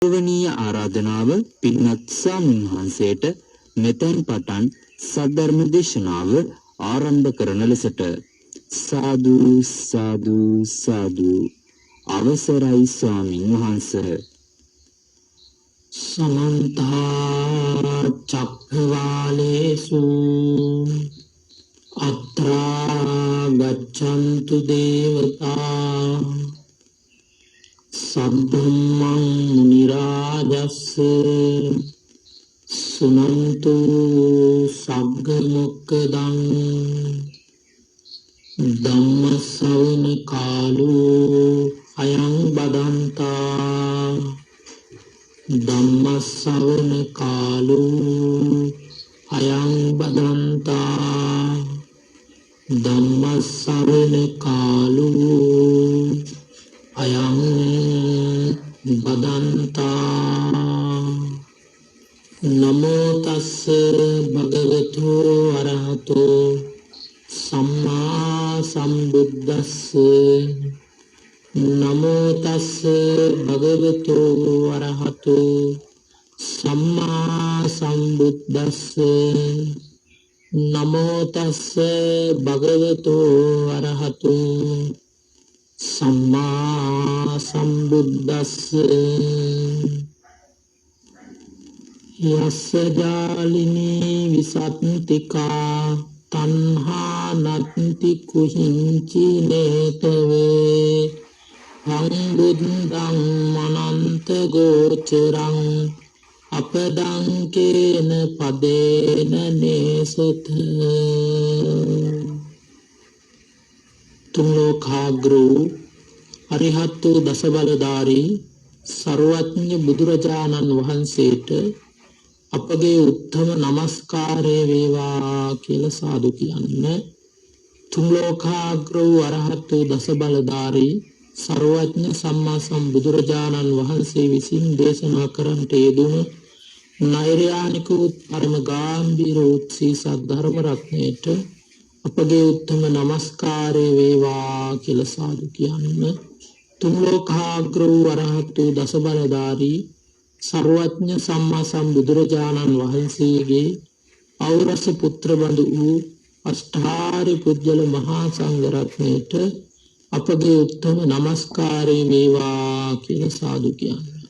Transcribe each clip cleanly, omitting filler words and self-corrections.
ගෞරවනීය ආරාධනාව පින්වත් ස්වාමීන් වහන්සේට මෙතෙන් පටන් සද්ධර්ම දේශනාව ආරම්භ කරන ලෙසට සාදු සාදු සාදු අවසරයි ස්වාමීන් වහන්සේ. समन्त चक्रवालेषु अत्रा गच्छन्तु देवता सद्धम्मं मुनिराजस्स सुनन्तु सग्गमुक्कदं धम्म श्रवण कालो अयं बदन्ता धम्म श्रवण कालो अयं बदन्ता धम्म श्रवण कालो अयं बदन्ता। नमो तस्स भगवतो अरहतो सम्मा सम्बुद्धस्स नमो तस्स भगवतो अरहतो सम्मा सम्बुद्धस्स नमो तस्स भगवतो अरहतो सम्मा सम्बुद्धस्स। यस्य जालिनी विसन्तिका तन्हा नत्ति कुहिंचि नेतवे हं बुद्धं मनन्त गोचरं अपदंकेन पदेन नेसथ। तुम लोकाग्रो अरिहत्तो दसबलधारी सर्वज्ञ बुදුරජාණන් වහන්සේට අපගේ උත්තම නමස්කාරය වේවා කියලා සාදු කියන්න. තුන් ලෝකාග්‍රෝ අරහතෝ දසබලධාරී සර්වඥ සම්මා සම්බුදුරජාණන් වහන්සේ විසින් දේශනා කරන්නට යෙදුණු නෛර්යානික පරම ගාම්භීර උත්සී සද්ධර්ම රත්නයට අපගේ උත්තම නමස්කාරය වේවා කියලා සාදු කියන්න. තුන් ලෝකාග්‍රෝ අරහතෝ දසබලධාරී सर्वज्ञ सम्मा सम्बुදුරජාණන් වහන්සේගේ ඖරස පුත්‍ර බඳු වූ අෂ්ටාරි පුජ්‍යල මහා සංඝ රත්නයට අපගේ උත්තම නමස්කාරය වේවා කියලා සාදු කියන්නේ.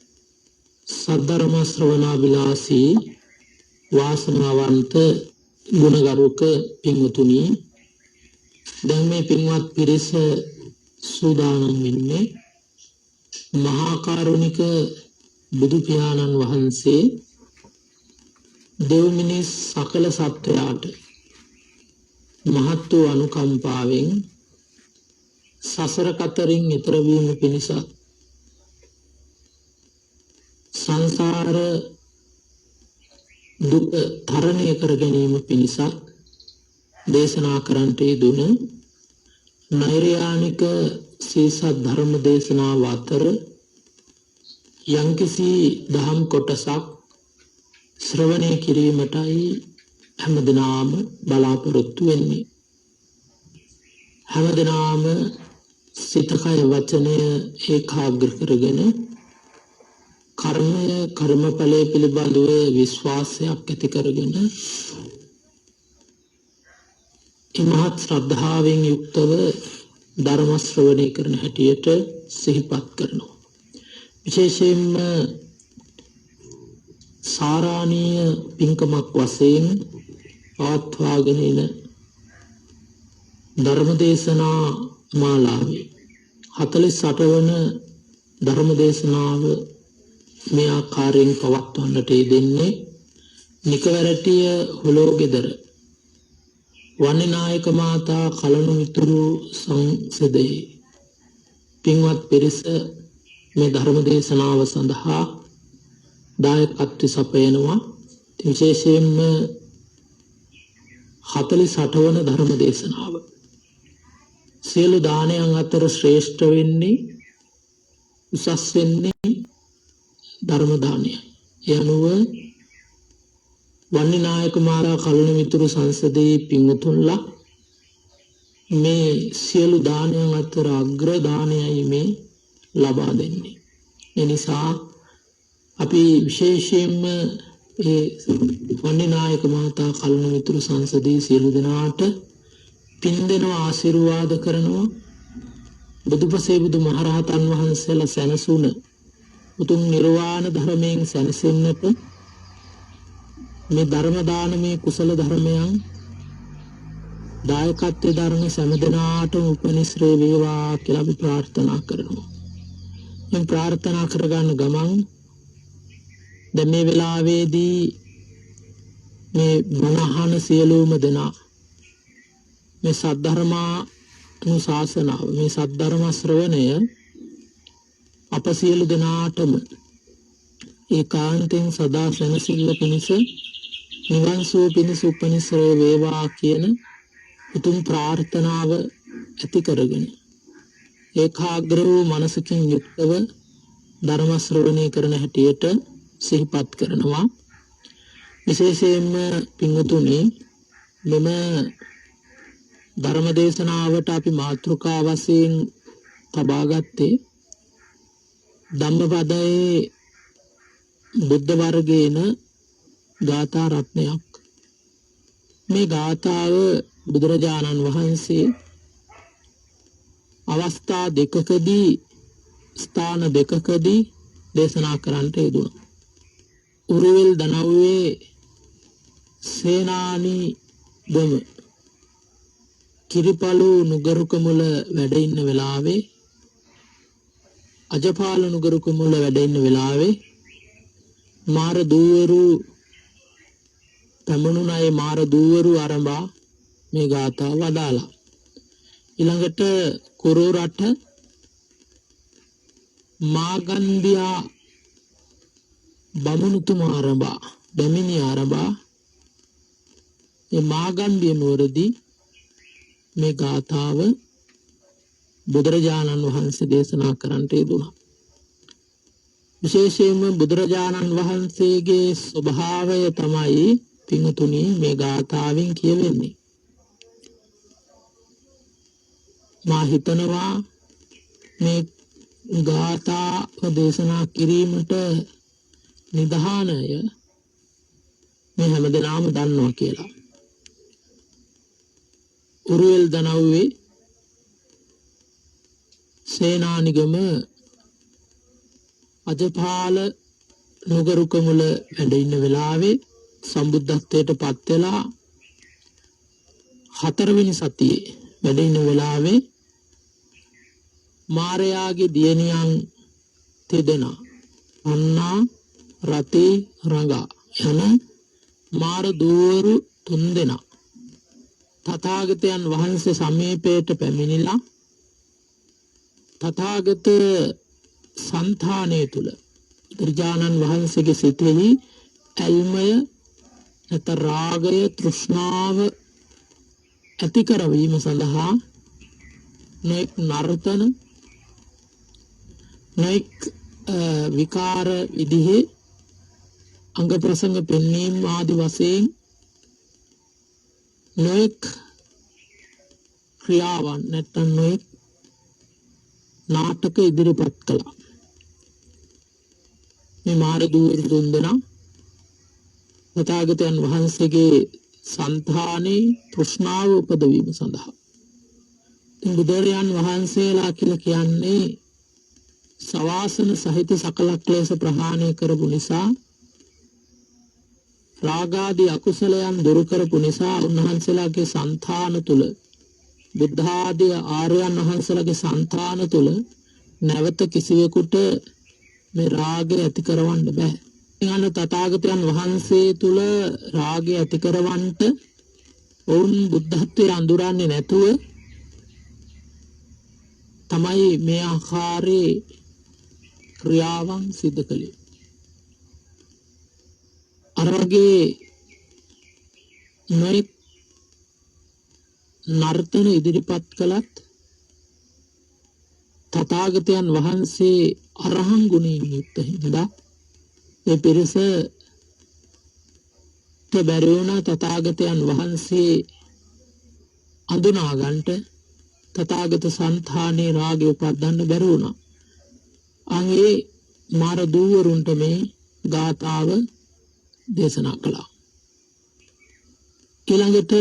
සද්ධර්ම ශ්‍රවණාබිලාසී වාසනාවන්ත ගුණගරුක පින්වතුනි, දැන් මේ පින්වත් පිරිස සූදානම් වෙන්නේ මහා කරුණික බුදු පියාණන් වහන්සේ දෙව් මිනිස් සකල සත්වයාට මහත් වූ අනුකම්පාවෙන් සසර කතරින් ඈතර වීම පිණිස සංසාර දුක තරණය කර ගැනීම පිණිස දේශනා කරන්නට යෙදුන නෛර්යානික සීසත් ධර්ම දේශනාව අතර යම්කිසි දහම් කොටසක් ශ්‍රවණය කිරීමටයි හැමදෙනාම බලාපොරොත්තු වෙන්නේ. හැමදෙනාම සිත කය වචනය ඒකාග්‍ර කරගෙන කර්මය කර්මඵලයේ පිළිබඳව විශ්වාසයක් ඇති කරගෙන ඉමහත් ශ්‍රද්ධාවෙන් යුක්තව ධර්ම ශ්‍රවණය කරන හැටියට සිහිපත් කරනවා. විශේෂයෙන්ම සාරාණීය පින්කමක් වශයෙන් පවත්වාගෙන එන ධර්මදේශනා මාලාවේ 48 වන ධර්මදේශනාව මේ ආකාරයෙන් පවත්වන්නට යෙදෙන්නේ නිකවැරටිය හොලෝගෙදර වන්නිනායක මාතා කලණු මිතුරු සංසදයේ පින්වත් පිරිස මේ ධර්ම දේශනාව සඳහා දායකත්ව සපයනවා. විශේෂයෙන්ම 48 වන ධර්ම දේශනාව සියලු දානයන් අතර ශ්‍රේෂ්ඨ වෙන්නේ උසස් වෙන්නේ ධර්ම දානය. ඒ අනුව වන්නිනායක මාතා කලණු මිතුරු සංසදයේ පින්වතුන්ලා මේ සියලු දානයන් අතර අග්‍ර දානයයි මේ ලබා දෙන්නේ. එනිසා අපි විශේෂයෙන්ම ඒ වන්නිනායක මහතා කලණ මිතුරු සංසදයේ සියලු දෙනාට පින් දෙනවා ආශිර්වාද කරනවා බුදුපසේ බුදු මහරහතන් වහන්සේලා සැනසුණ උතුම් නිර්වාණ ධර්මයෙන් සැනසෙන්නට මේ ධර්ම දානමේ කුසල ධර්මයන් දායකත්වයේ ධර්ම සෑම උපනිශ්‍රේ වේවා කියලා අපි ප්‍රාර්ථනා කරනවා. මම ප්‍රාර්ථනා කරගන්න ගමන් දැන් මේ වෙලාවේදී මේ මනහන සියලුම දෙනා මේ සද්ධර්මානුශාසනාව මේ සද්ධර්ම ශ්‍රවණය අප සියලු දෙනාටම ඒකාන්තයෙන් සදා සැනසෙල්ල පිණිස නිවන් සුව පිණිස උපනිශ්‍රේ වේවා කියන උතුම් ප්‍රාර්ථනාව ඇති කරගෙන ඒකාග්‍ර වූ මනසකින් යුක්තව ධර්ම ශ්‍රවණය කරන හැටියට සිහිපත් කරනවා. විශේෂයෙන්ම පින්වතුනි මෙම ධර්ම දේශනාවට අපි මාතෘකා වශයෙන් තබා ගත්තේ ධම්මපදයේ බුද්ධ වර්ගයේන ගාථා රත්නයක්. මේ ගාථාව බුදුරජාණන් වහන්සේ අවස්ථා දෙකකදී ස්ථාන දෙකකදී දේශනා කරන්නට යෙදුණා. උරුවෙල් දනව්වේ සේනානි ගම කිරිපලු නුගරුකමුල වැඩ ඉන්න වෙලාවේ අජපාල නුගරුකමුල වැඩ ඉන්න වෙලාවේ මාර දූවරු පැමුණුණායේ මාර දූවරු ආරම්භා මේ ගාථාව වදාලා. ඊළඟට කුරෝ රට මාගන්දියා බමුණුතුමා ආරම්භා බැමිණි ආරම්භා මේ මාගන්දිය නුවරදී මේ ගාථාව බුදුරජාණන් වහන්සේ දේශනා කරන්නට යෙදුණා. විශේෂයෙන්ම බුදුරජාණන් වහන්සේගේ ස්වභාවය තමයි පින්තුණි මේ ගාථාවෙන් කියවෙන්නේ. මා හිතනවා මේ ගාථා දේශනා කිරීමට නිධානය මේ හැමදෙනාම දන්නවා කියලා. උරුවෙල් දනව්වේ සේනානිගම අජපාල නුගරුකමුල වැඩ ඉන්න වෙලාවේ සම්බුද්ධත්වයට පත් වෙලා 4 වෙනි සතියේ වැඩ ඉන්න වෙලාවේ මාරයාගේ දියණියන් තෙදෙනා අන්නා රතේ රඟා යන මාර දූවරු 3 දෙනා තථාගතයන් වහන්සේ සමීපයට පැමිණිලා තථාගත සංධානයේ තුල බුදුරජාණන් වහන්සේගේ සිතෙහි ඇල්මය නැත රාගය තෘෂ්ණාව ඇති කරවීම සඳහා නොඑක් නර්තන නොඑක් විකාර විදිහේ අංග ප්‍රසංග පෙන්වීම ආදි වශයෙන් නොඑක් ක්‍රියාවන් නැත්නම් නොඑක් නාටක ඉදිරිපත් කළා. මේ මාර දූවරු 3 දෙනා තථාගතයන් වහන්සේගේ සංධානයේ තෘෂ්ණාව උපදවීම සඳහා බුදුරයන් වහන්සේලා කියලා කියන්නේ සවාසන සහිත සකල ක්ලේශ ප්‍රහාණය කරපු නිසා රාගාදී අකුසලයන් දුරු කරපු නිසා උන්වහන්සේලාගේ సంతාන තුල බුද්ධ ආදී ආර්යයන් වහන්සේලාගේ సంతාන තුල නැවත කිසිවෙකුට මේ රාගය ඇති කරවන්න බෑ. ඊළඟ තථාගතයන් වහන්සේ තුල රාගය ඇති කරවන්නට වුන් බුද්ධත්වයේ අඳුරන්නේ නැතුව තමයි මේ ආකාරයේ ක්‍රියාවන් සිදු කළේ. අරගේ නොයෙක් නර්තන ඉදිරිපත් කළත් තථාගතයන් වහන්සේ අරහං ගුණයෙන් යුක්ත හින්දා මේ පිරිස බැරි වුණා තථාගතයන් වහන්සේ අඳුනා ගන්නට තථාගත සංධානයේ රාගය උපදින්න බැරි වුණා. අංගේ මාර දූවරුන්ට මේ ගාථාව දේශනා කළා. ඊළඟට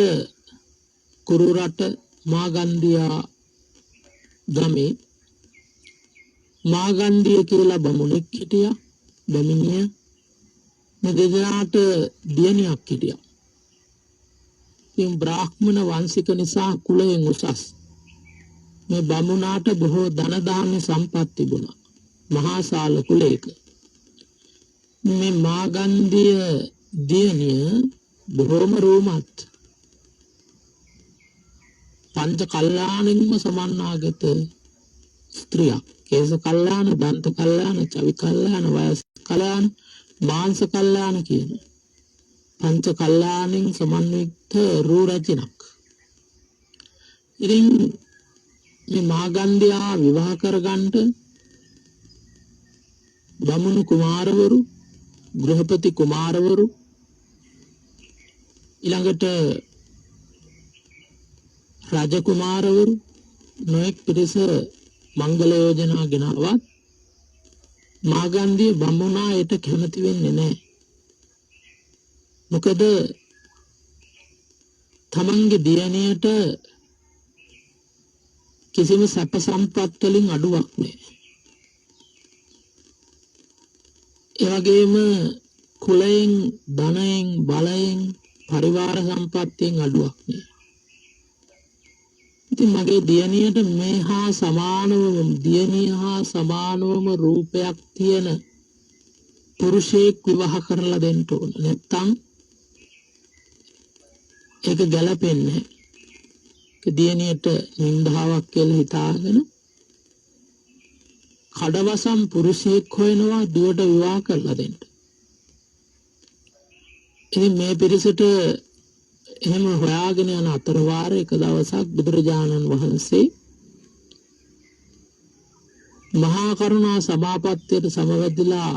කුරුරට මාගන්දියා ගමේ මාගන්දිය කියලා බමුණෙක් හිටියා. බැමිණිය මේ දෙදෙනාට දියණියක් හිටියා. ඉතින් බ්‍රාහ්මණ වංශික නිසා කුලයෙන් උසස්. මේ බමුණාට බොහෝ ධන දාන්‍ය සම්පත් තිබුණා. මහා ශාල කුලයක. මේ මාගන්දිය දියණිය බොහෝම රෝමත්. පංච කල්යාණින්ම සමන්නාගත ස්ත්‍රියක්. කේස කල්යාණ, දන්ත කල්යාණ, චවි කල්යාණ, වයස් කල්යාණ, මාංශ කල්යාණ කියන පංච කල්යාණින් සමන්විත රූ රචනක්. ඉතින් මේ මාගන්දියා විවාහ කරගන්නට බමුණු කුමාරවරු, ගෘහපති කුමාරවරු, ඊළඟට රාජ කුමාරවරු නොඑක් පිරිස මංගල යෝජනා ගෙනාවත් මාගන්දිය බමුණා යට කැමති වෙන්නේ නැහැ. මොකද තමන්ගේ දියණියට කිසිම සැප සම්පත් වලින් අඩුවක් නැහැ. ඒ වගේම කුලයෙන්, ධනයෙන්, බලයෙන්, පරිවාර සම්පත්තියෙන් අඩුවක් නැහැ. ඉතින් මගේ දියණියට මේ හා සමානවම, දියණිය හා සමානවම රූපයක් තියෙන පුරුෂයෙක් විවාහ කරලා දෙන්න ඕන. නැත්තම් ඒක ගැලපෙන්නේ නැහැ. දියණියට නින්දාවක් කියලා හිතාගෙන කඩවසම් පුරුෂයෙක් හොයනවා දුවට විවාහ කරලා දෙන්න. ඉතින් මේ පිරිසට එහෙම හොයාගෙන යන අතර වාරේ එක දවසක් බුදුරජාණන් වහන්සේ මහා කරුණා සභාපත්තියට සමවැදිලා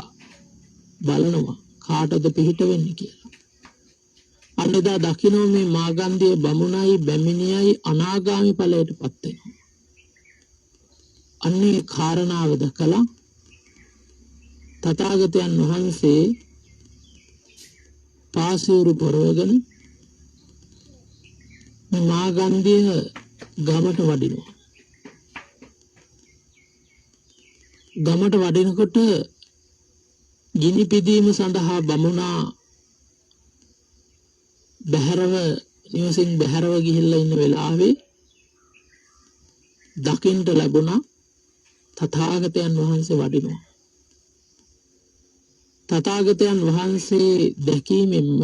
බලනවා කාටද පිහිට වෙන්නේ කියලා. අන්නදා දකින්න මේ මාගන්දිය බමුණයි බැමිණියයි අනාගාමී ඵලයටපත් වෙනවා. අන්නේ කාරණාව දැකලා තථාගතයන් වහන්සේ පාසියුරු පොරවගෙන මේ මාගන්දිය ගමට වඩිනවා. ගමට වඩිනකොට ගිනි පිදීම සඳහා බමුණා බහැරව නිවසින් බහැරව ගිහිල්ලා ඉන්න වෙලාවේ දකින්ට ලැබුණා තථාගතයන් වහන්සේ වඩිනවා. තථාගතයන් වහන්සේ දැකීමෙන්ම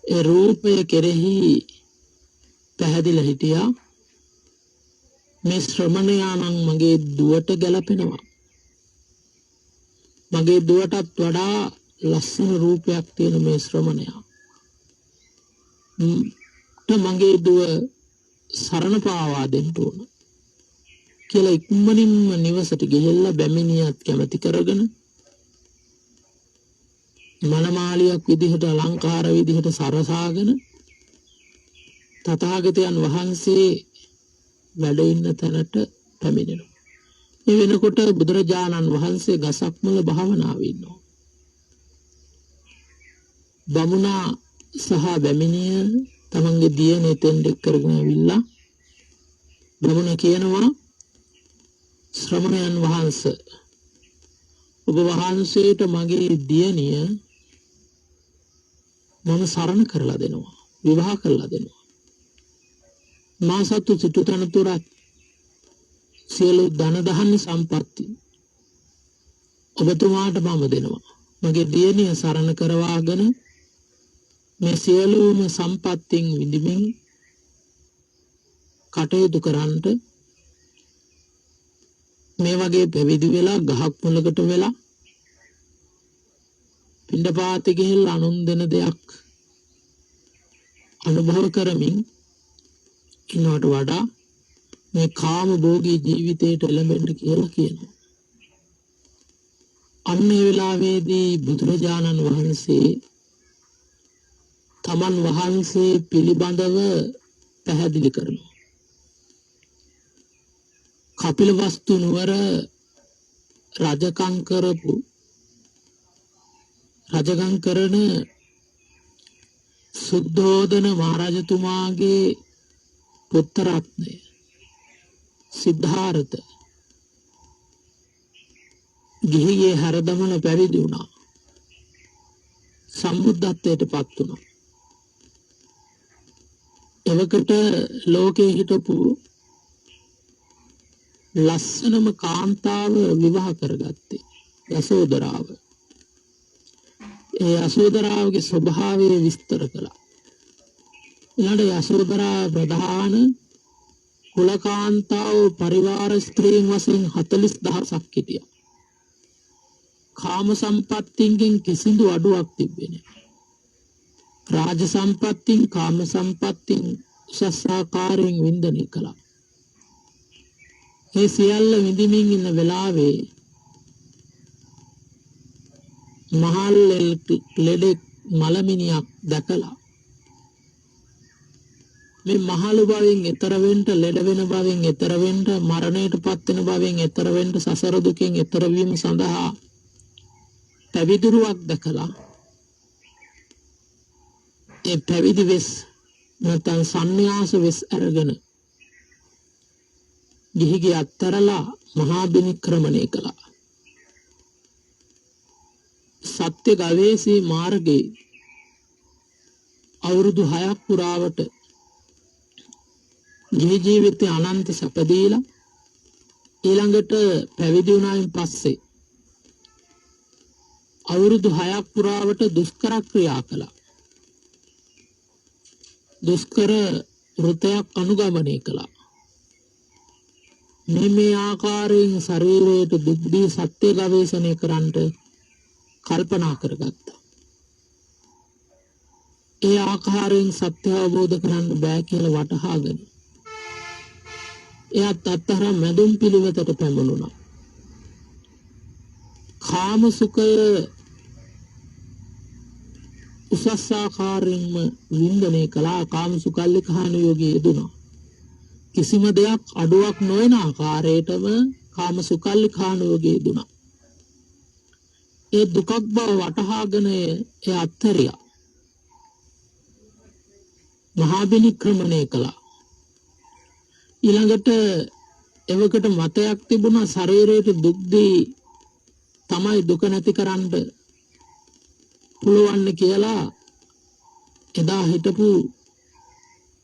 ඒ රූපය කෙරෙහි පැහැදිලා හිටියා මේ ශ්‍රමණයාණන් මගේ දුවට ගැලපෙනවා. මගේ දුවටත් වඩා ලස්සන රූපයක් තියෙන මේ ශ්‍රමණයා. මගේ දුව සරණ පාවා දෙන්න ඕන කියලා ඉක්මනින්ම නිවසට ගිහිල්ලා බැමිණියත් කැමති කරගෙන මනමාලියක් විදිහට අලංකාර විදිහට සරසාගෙන තථාගතයන් වහන්සේ වැඩ ඉන්න තැනට පැමිණෙනවා. මේ වෙනකොට බුදුරජාණන් වහන්සේ ගසක් මුල භාවනාවේ ඉන්නවා. බමුණා සහ බැමිණිය තමන්ගේ දියණිය එතෙන්ට කරගෙන ඇවිල්ලා බමුණ කියනවා ශ්‍රමණයන් වහන්සේ ඔබ වහන්සේට මගේ දියණිය මම සරණ කරලා දෙනවා, විවාහ කරලා දෙනවා. මා සතු සිටු තනතුරක් සියලු ධන දහන්නේ සම්පatti ඔබතුමාට මම දෙනවා. මගේ දියණිය සරණ කරවාගෙන මේ සියලුම සම්පත්තින් විඳින්මින් කටයුතු කරන්නට මේ වගේ පැවිදි වෙලා ගහක් මුලකට වෙලා පිණ්ඩපාතේ ගිහිල්ලා අනුන් දෙන දෙයක් අනුභව කරමින් ඉන්නවට වඩා මේ කාම භෝගී ජීවිතයට එළඹෙන්න කියලා කියනවා. අන්නේ වෙලාවේදී බුදුරජාණන් වහන්සේ තමන් වහන්සේ පිළිබඳව පැහැදිලි කරනවා. කපිලවස්තු නුවර රජකම් කරපු රජගම් කරන සුද්ධෝදන මහරජතුමාගේ පුත්‍ර රත්නය සිද්ධාර්ථ ගිහිගේ හැරදමන පැවිදි වුණා. සම්බුද්ධත්වයට පත් වුණා. එවකට ලෝකේ හිටපු ලස්සනම කාන්තාව විවාහ කරගත්තේ යසෝදරාව. ඒ යසෝදරාවගේ ස්වභාවය විස්තර කළා. ඊළඟ යසෝදරා ප්‍රධාන කුලකාන්තාව පරිවාර ස්ත්‍රීන් වශයෙන් 40,000ක් හිටියා. කාම සම්පත්තියෙන් කිසිදු අඩුවක් තිබෙන්නේ නැහැ. රාජ සම්පත්තියෙන් කාම සම්පත්තියෙන් උසස් ආකාරයෙන් වින්දනය කළා. ඒ සියල්ල විඳින්මින් ඉන්න වෙලාවේ මහල් ලෙඩෙක් මලමිනියක් දැකලා මේ මහලු භවෙන් එතර වෙන්න, ලෙඩ වෙන භවෙන් එතර වෙන්න, මරණයට පත් වෙන භවෙන් එතර වෙන්න, සසර දුකෙන් එතර වීම සඳහා පැවිදිරුවක් දැකලා ඒ පැවිදි වෙස් නැත්නම් සන්න්‍යාස වෙස් අරගෙන ගිහිගේ අත්තරලා මහා බිනික්‍රමණය කළා. සත්‍ය ගවේෂී මාර්ගයේ අවුරුදු 6ක් පුරාවට ගිහි ජීවිතේ අනන්ත සැප දීලා ඊළඟට පැවිදි වුණායින් පස්සේ අවුරුදු 6ක් පුරාවට දුෂ්කර ක්‍රියා කළා. දුෂ්කර වෘතයක් අනුගමනය කළා. මේ ආකාරයෙන් ශරීරයට දුක් දී සත්‍ය ගවේෂණය කරන්නට කල්පනා කරගත්තා. ඒ ආකාරයෙන් සත්‍ය අවබෝධ කරන්න බෑ කියලා වටහාගෙන එයාත් අත්තර මැදුම් පිළිවෙතට පැමුණුණා. කාම සුඛය උසස් ආකාරයෙන්ම වින්දනය කළා. කාම සුඛල්ලිකාන යෝගී යෙදුණා. කිසිම දෙයක් අඩුවක් නොවන ආකාරයටම කාම සුඛල්ලිකාන යෝගී යෙදුණා. ඒ දුකක් බව වටහාගෙන ඒ අත්තරියා මහා බිනික්‍රමණය කළා. ඊළඟට එවකට මතයක් තිබුණා ශරීරයට දුක් දී තමයි දුක නැති කරන්න පුළුවන් කියලා. එදා හිටපු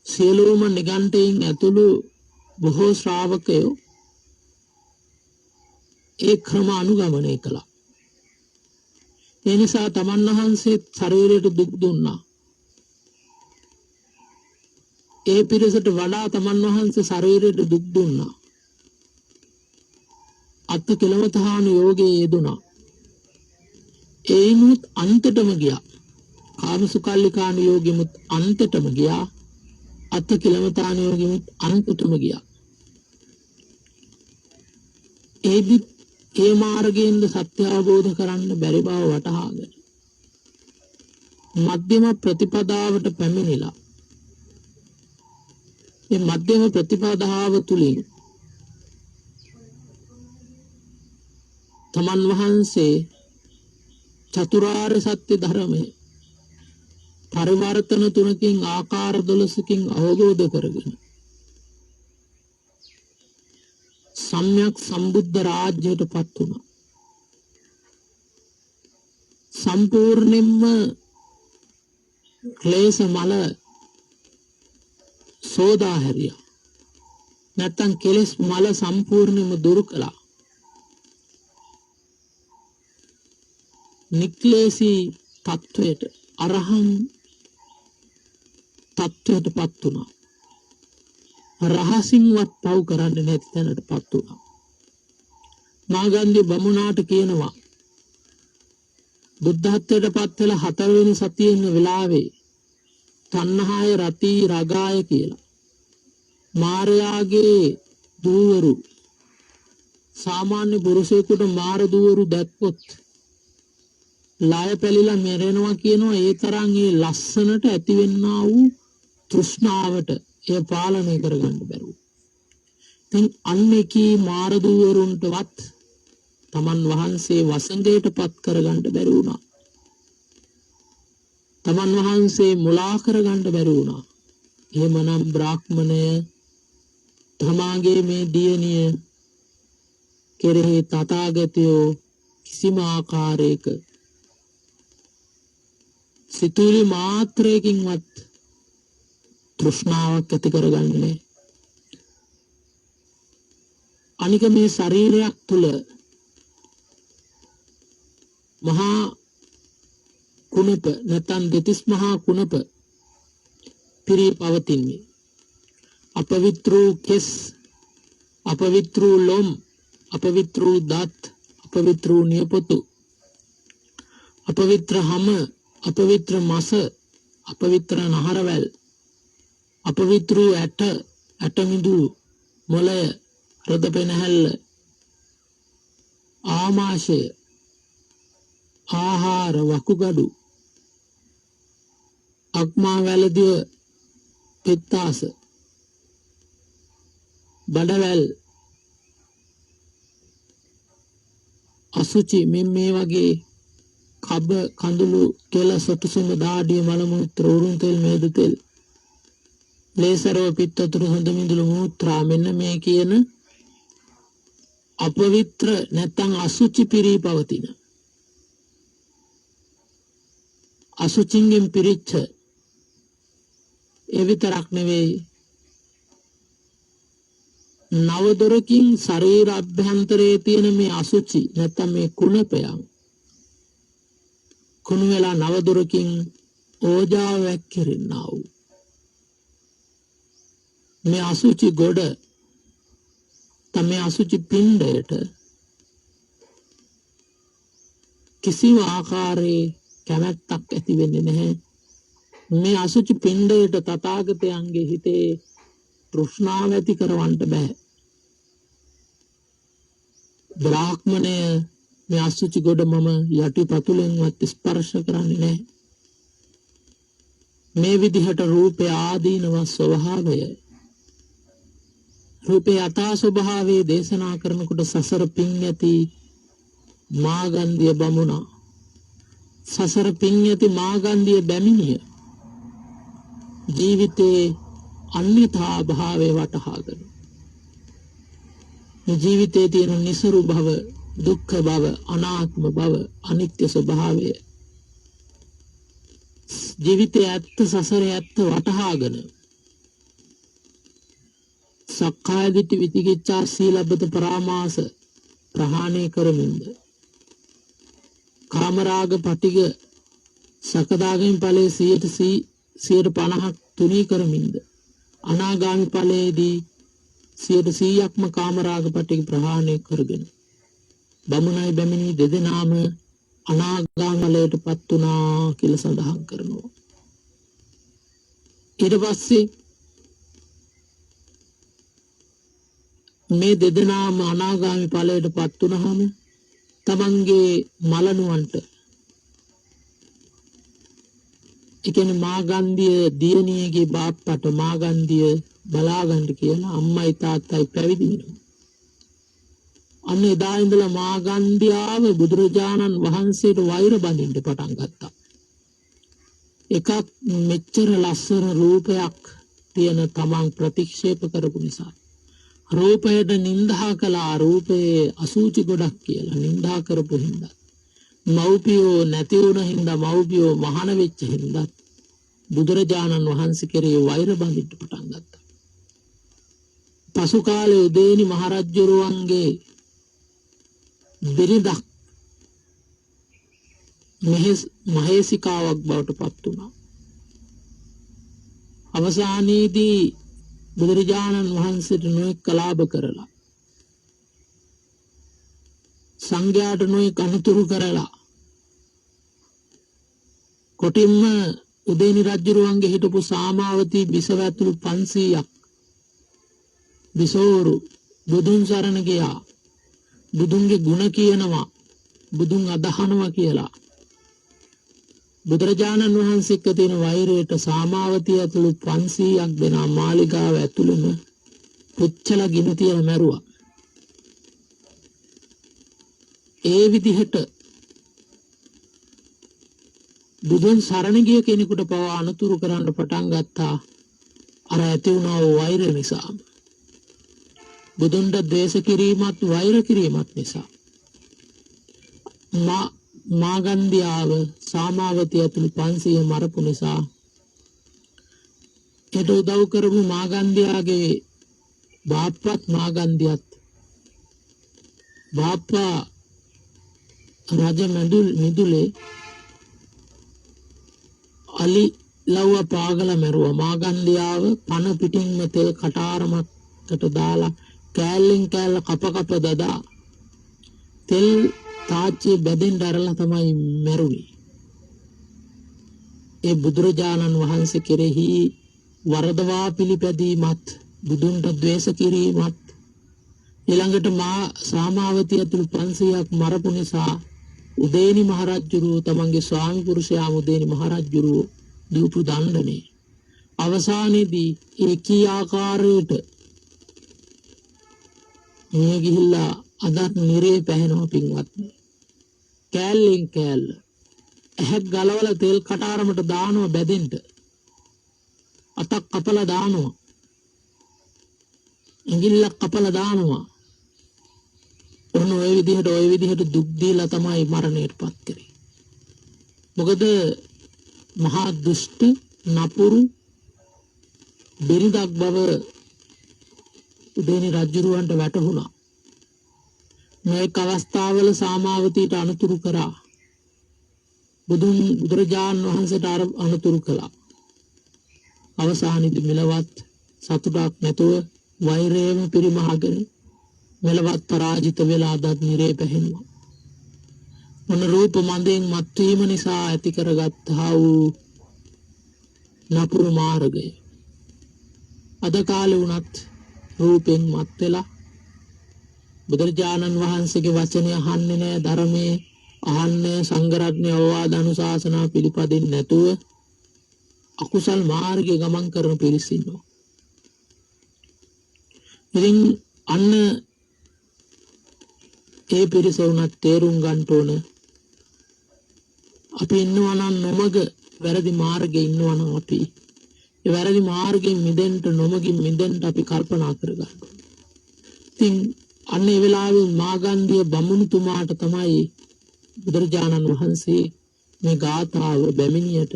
සියලුම නිගණ්ඨයන් ඇතුළු බොහෝ ශ්‍රාවකයෝ ඒ ක්‍රම අනුගමනය කළා. ඒ නිසා තමන් වහන්සේ ශරීරයට දුක් දුන්නා. ඒ පිරිසට වඩා තමන් වහන්සේ ශරීරයට දුක් දුන්නා. අත්ති කිලමතාන යෝගයේ යෙදුණා. ඒමුත් අන්තටම ගියා. කාම සුඛල්ලිකාන යෝගෙමුත් අන්තටම ගියා. අත්ති කිලමතාන යෝගෙමුත් අන්තටම ගියා. ඒ මාර්ගයෙන්ද සත්‍ය අවබෝධ කරන්න බැරි බව වටහාගෙන මධ්‍යම ප්‍රතිපදාවට පැමිණිලා මේ මධ්‍යම ප්‍රතිපදාව තුලින් තමන් වහන්සේ චතුරාර්ය සත්‍ය ධර්මයේ පරිවර්තන තුනකින් ආකාර 12කින් අවබෝධ කරගෙන සම්්‍යක් සම්බුද්ධ රාජ්‍යයට පත් වුණා. සම්පූර්ණයෙන්ම ක්ලේශ මල සෝදා හැරියා. නැත්තම් කෙලෙස් මල සම්පූර්ණයෙන්ම දුරු කළා. නික්ලේශී තත්වයට අරහං තත්වයට පත් වුණා. රහසින්වත් පව් කරන්නේ නැති තැනට පත් වුණා. මාගන්ධි බමුණාට කියනවා බුද්ධත්වයට පත් වෙලා 4 වෙනි සතියේ ඉන්න වෙලාවේ තණ්හාය රති රාගාය කියලා මාර්යාගේ දූවරු සාමාන්‍ය පුරුෂයෙකුට මාර දූවරු දැක්කොත් ලාය පැලිලා මැරෙනවා කියනවා. ඒ තරම් ඒ ලස්සනට ඇතිවෙන්නා වූ තෘෂ්ණාවට එය පාලනය කරගන්න බැරුව. දැන් අන්නේකී මාර දූවරුන්ටවත් තමන් වහන්සේ වසඟයට පත් කරගන්න බැරි වුණා. තමන් වහන්සේ මුලා කරගන්න බැරි වුණා. එහෙමනම් බ්‍රාහ්මණය තමාගේ මේ දියණිය කෙරෙහි තථාගතයෝ කිසිම ආකාරයක සිතුවිලි මාත්‍රයකින්වත් තෘෂ්ණාවක් ඇති කරගන්නේ නැහැ. අනික මේ ශරීරයක් තුල මහා කුණප නැත්නම් දෙතිස් මහා කුණප පිරී පවතින්නේ. අපවිත්‍ර වූ කෙස්, අපවිත්‍ර වූ ලොම්, අපවිත්‍ර වූ දත්, අපවිත්‍ර වූ නියපොතු, අපවිත්‍ර හම, අපවිත්‍ර මස, අපවිත්‍ර නහරවැල්, අපවිත්‍ර වූ ඇට, ඇටමිදුළු, මොළය, හෘද පෙනහැල්ල, ආමාශය, ආහාර වකුගඩු, අක්මා වැලදිව, පිත්තාස, බඩවැල්, අසුචි මේ වගේ කබ කඳුළු කෙල සොටුසුම දාඩිය මල මුත්‍ර උරුන් තෙල් මේද තෙල් ලේසරව පිත්තතුරු හොඳ මිදුළු මූත්‍රා මෙන්න මේ කියන අපවිත්‍ර නැත්නම් අසුචි පිරී පවතින අසුචින්ගෙන් පිරිච්ච ඒ විතරක් නෙවෙයි නවදොරකින් ශරීර අභ්‍යන්තරයේ තියෙන මේ අසුචි නැත්නම් මේ කුණපයන් කුණු වෙලා නවදොරකින් ඕජාව වැක්කිරෙන්නා වූ මේ අසුචි ගොඩ තමයි අසුචි පිණ්ඩයට කිසිම ආකාරයේ කැමැත්තක් ඇති වෙන්නේ නැහැ. මේ අසුචි පිණ්ඩයට තථාගතයන්ගේ හිතේ තෘෂ්ණාව ඇති කරවන්න බෑ. බ්‍රාහ්මණය මේ අසුචි ගොඩ මම යටිපතුලෙන්වත් ස්පර්ශ කරන්නේ නැහැ. මේ විදිහට රූපය ආදීනව ස්වභාවය රූපේ යථා ස්වභාවයේ දේශනා කරනකොට සසර පින් ඇති මාගන්ධිය බමුණා සසර පින් ඇති මාගන්ධිය බැමිණිය ජීවිතේ අන්‍යථා භාවයේ වටහාගෙන මේ ජීවිතයේ තියෙන නිසරු භව දුක්ඛ භව අනාත්ම භව අනිත්‍ය ස්වභාවය ජීවිතයේ ඇත්ත සසරේ ඇත්ත වටහාගෙන සක්කාය දිට්ඨි විචිකිච්ඡා සීලබ්බත පරාමාස ප්‍රහාණය කරමින්ද කාමරාග පටිග සකදාගාමී ඵලයේ 150ක් තුනී කරමින්ද අනාගාමී ඵලයේදී 100%ක්ම කාමරාග පටිග ප්‍රහාණය කරගෙන බමුණයි බැමිණි දෙදෙනාම අනාගාමී ඵලයටපත් වුණා කියලා සඳහන් කරනවා. ඊට පස්සේ මේ දෙදෙනාම අනාගාමී ඵලයටපත් වුණාම තමන්ගේ මලනුවන්ට ඒ කියන්නේ මාගන්ධිය දියණියගේ බාප්පට මාගන්ධිය බලාගන්න කියලා අම්මයි තාත්තයි පැවිදි වෙනවා. අන්න එදා ඉඳලා මාගන්ධියාව බුදුරජාණන් වහන්සේට වෛර බඳින්න පටන් ගත්තා. එකක් මෙච්චර ලස්සන රූපයක් තියෙන තමන් ප්‍රතික්ෂේප කරපු නිසා රූපයට නිඳා කළා රූපයේ අසුචි ගොඩක් කියලා නිඳා කරපු හින්දා මෞපියෝ නැති වුණ හින්දා මෞපියෝ මහාන වෙච්ච හින්දා බුදුරජාණන් වහන්සේ කෙරේ වෛර බඳින්න පටන් ගත්තා. පසු කාලේ උදේනි මහරජුරුවන්ගේ බිරිඳක් මහේසිකාවක් බවට පත් වුණා. අවසානයේදී බුදුරජාණන් වහන්සේට නොයෙක් කලාප කරලා සංඝයාට නොයෙක් අනුතුරු කරලා කොටින්ම උදේනි රජුරුවන්ගේ හිටපු සාමාවතී බිසව ඇතුළු 500ක් බිසෝරු බුදුන් සරණ ගියා. බුදුන්ගේ ගුණ කියනවා බුදුන් අදහනවා කියලා බුදුරජාණන් වහන්සේ එක්ක තියෙන වෛරයට සාමාවතිය ඇතුළු 500ක් දෙනා මාලිගාව ඇතුළෙම පුච්චලා ගිනි තියලා මැරුවා. ඒ විදිහට බුදුන් සරණ ගිය කෙනෙකුට පවා අනතුරු කරන්න පටන් ගත්තා අර ඇති වුණා වූ වෛර නිසා. බුදුන්ට ද්වේෂ කිරීමත් වෛර කිරීමත් නිසා. මාගන්ධියාව සාමාවතිය ඇතුළු 500 මරපු නිසා ඒට උදව් කරපු මාගන්ධියාගේ බාප්පත් මාගන්ධියත් බාප්පා රජ මිදුලේ අලි ලව්ව පාගල මැරුවා. මාගන්ධියාව පන පිටින්ම තෙල් කටාරමකට දාලා කෑල්ලෙන් කෑල්ල කප දදා තෙල් තාච්චිය බැදෙන් අරලා තමයි මැරුණේ. ඒ බුදුරජාණන් වහන්සේ කෙරෙහි වරදවා පිළිපැදීමත් බුදුන්ට ද්වේෂ කිරීමත් ඊළඟට සාමාවතිය ඇතුළු 500ක් මරපු නිසා උදේනි මහරජුරුව තමන්ගේ ස්වාමි පුරුෂයා උදේනි මහරජුරුව දීපු දණ්ඩනේ අවසානයේදී ඒකී ආකාරයට මේ ගිහිල්ලා අදත් නිරේ පැහැෙනවා පින්වත්නි. කෑල්ලෙන් කෑල්ල ඇහක් ගලවලා තෙල් කටාරමට දානවා බැදෙන්න. අතක් කපලා දානවා. ඇඟිල්ලක් කපලා දානවා. ඔය විදිහට දුක් දීලා තමයි මරණයටපත් කරේ. මොකද මහා දුෂ්ට නපුරු බිරිඳක් බව උදේනි රජුරවන්ට වැටහුණා. මේ අවස්ථාවල සාමාවතීට අනුතුරු කරා. බුදුරජාණන් වහන්සේට අනුතුරු කළා. අවසානයේදී මෙලවත් සතුටක් නැතුව වෛරයම පරිමහගෙන මෙලවත් පරාජිත වෙලා අදත් නිරේ පැහැෙනවා. මොන රූප මන්දෙන් මත්වීම නිසා ඇති කරගත්තා වූ නපුරු මාර්ගය අද කාලේ වුණත් රූපෙන් මත් වෙලා බුදුරජාණන් වහන්සේගේ වචනය අහන්නේ නැහැ, ධර්මයේ අහන්නේ, සංඝ රත්නයේ අවවාද අනුශාසනා පිළිපදින්න නැතුව අකුසල් මාර්ගයේ ගමන් කරන පිරිස ඉන්නවා. ඉතින් අන්න ඒ පිරිස උනත් තේරුම් ගන්න ඕන අපි ඉන්නවා නම් නොමග වැරදි මාර්ගයේ ඉන්නවා නම් අපි ඒ වැරදි මාර්ගයෙන් මිදෙන්න නොමගින් මිදෙන්න අපි කල්පනා කරගන්න ඕන. ඉතින් අන්න ඒ වෙලාවේ මාගන්ධිය බමුණුතුමාට තමයි බුදුරජාණන් වහන්සේ මේ ගාථාව බැමිණියට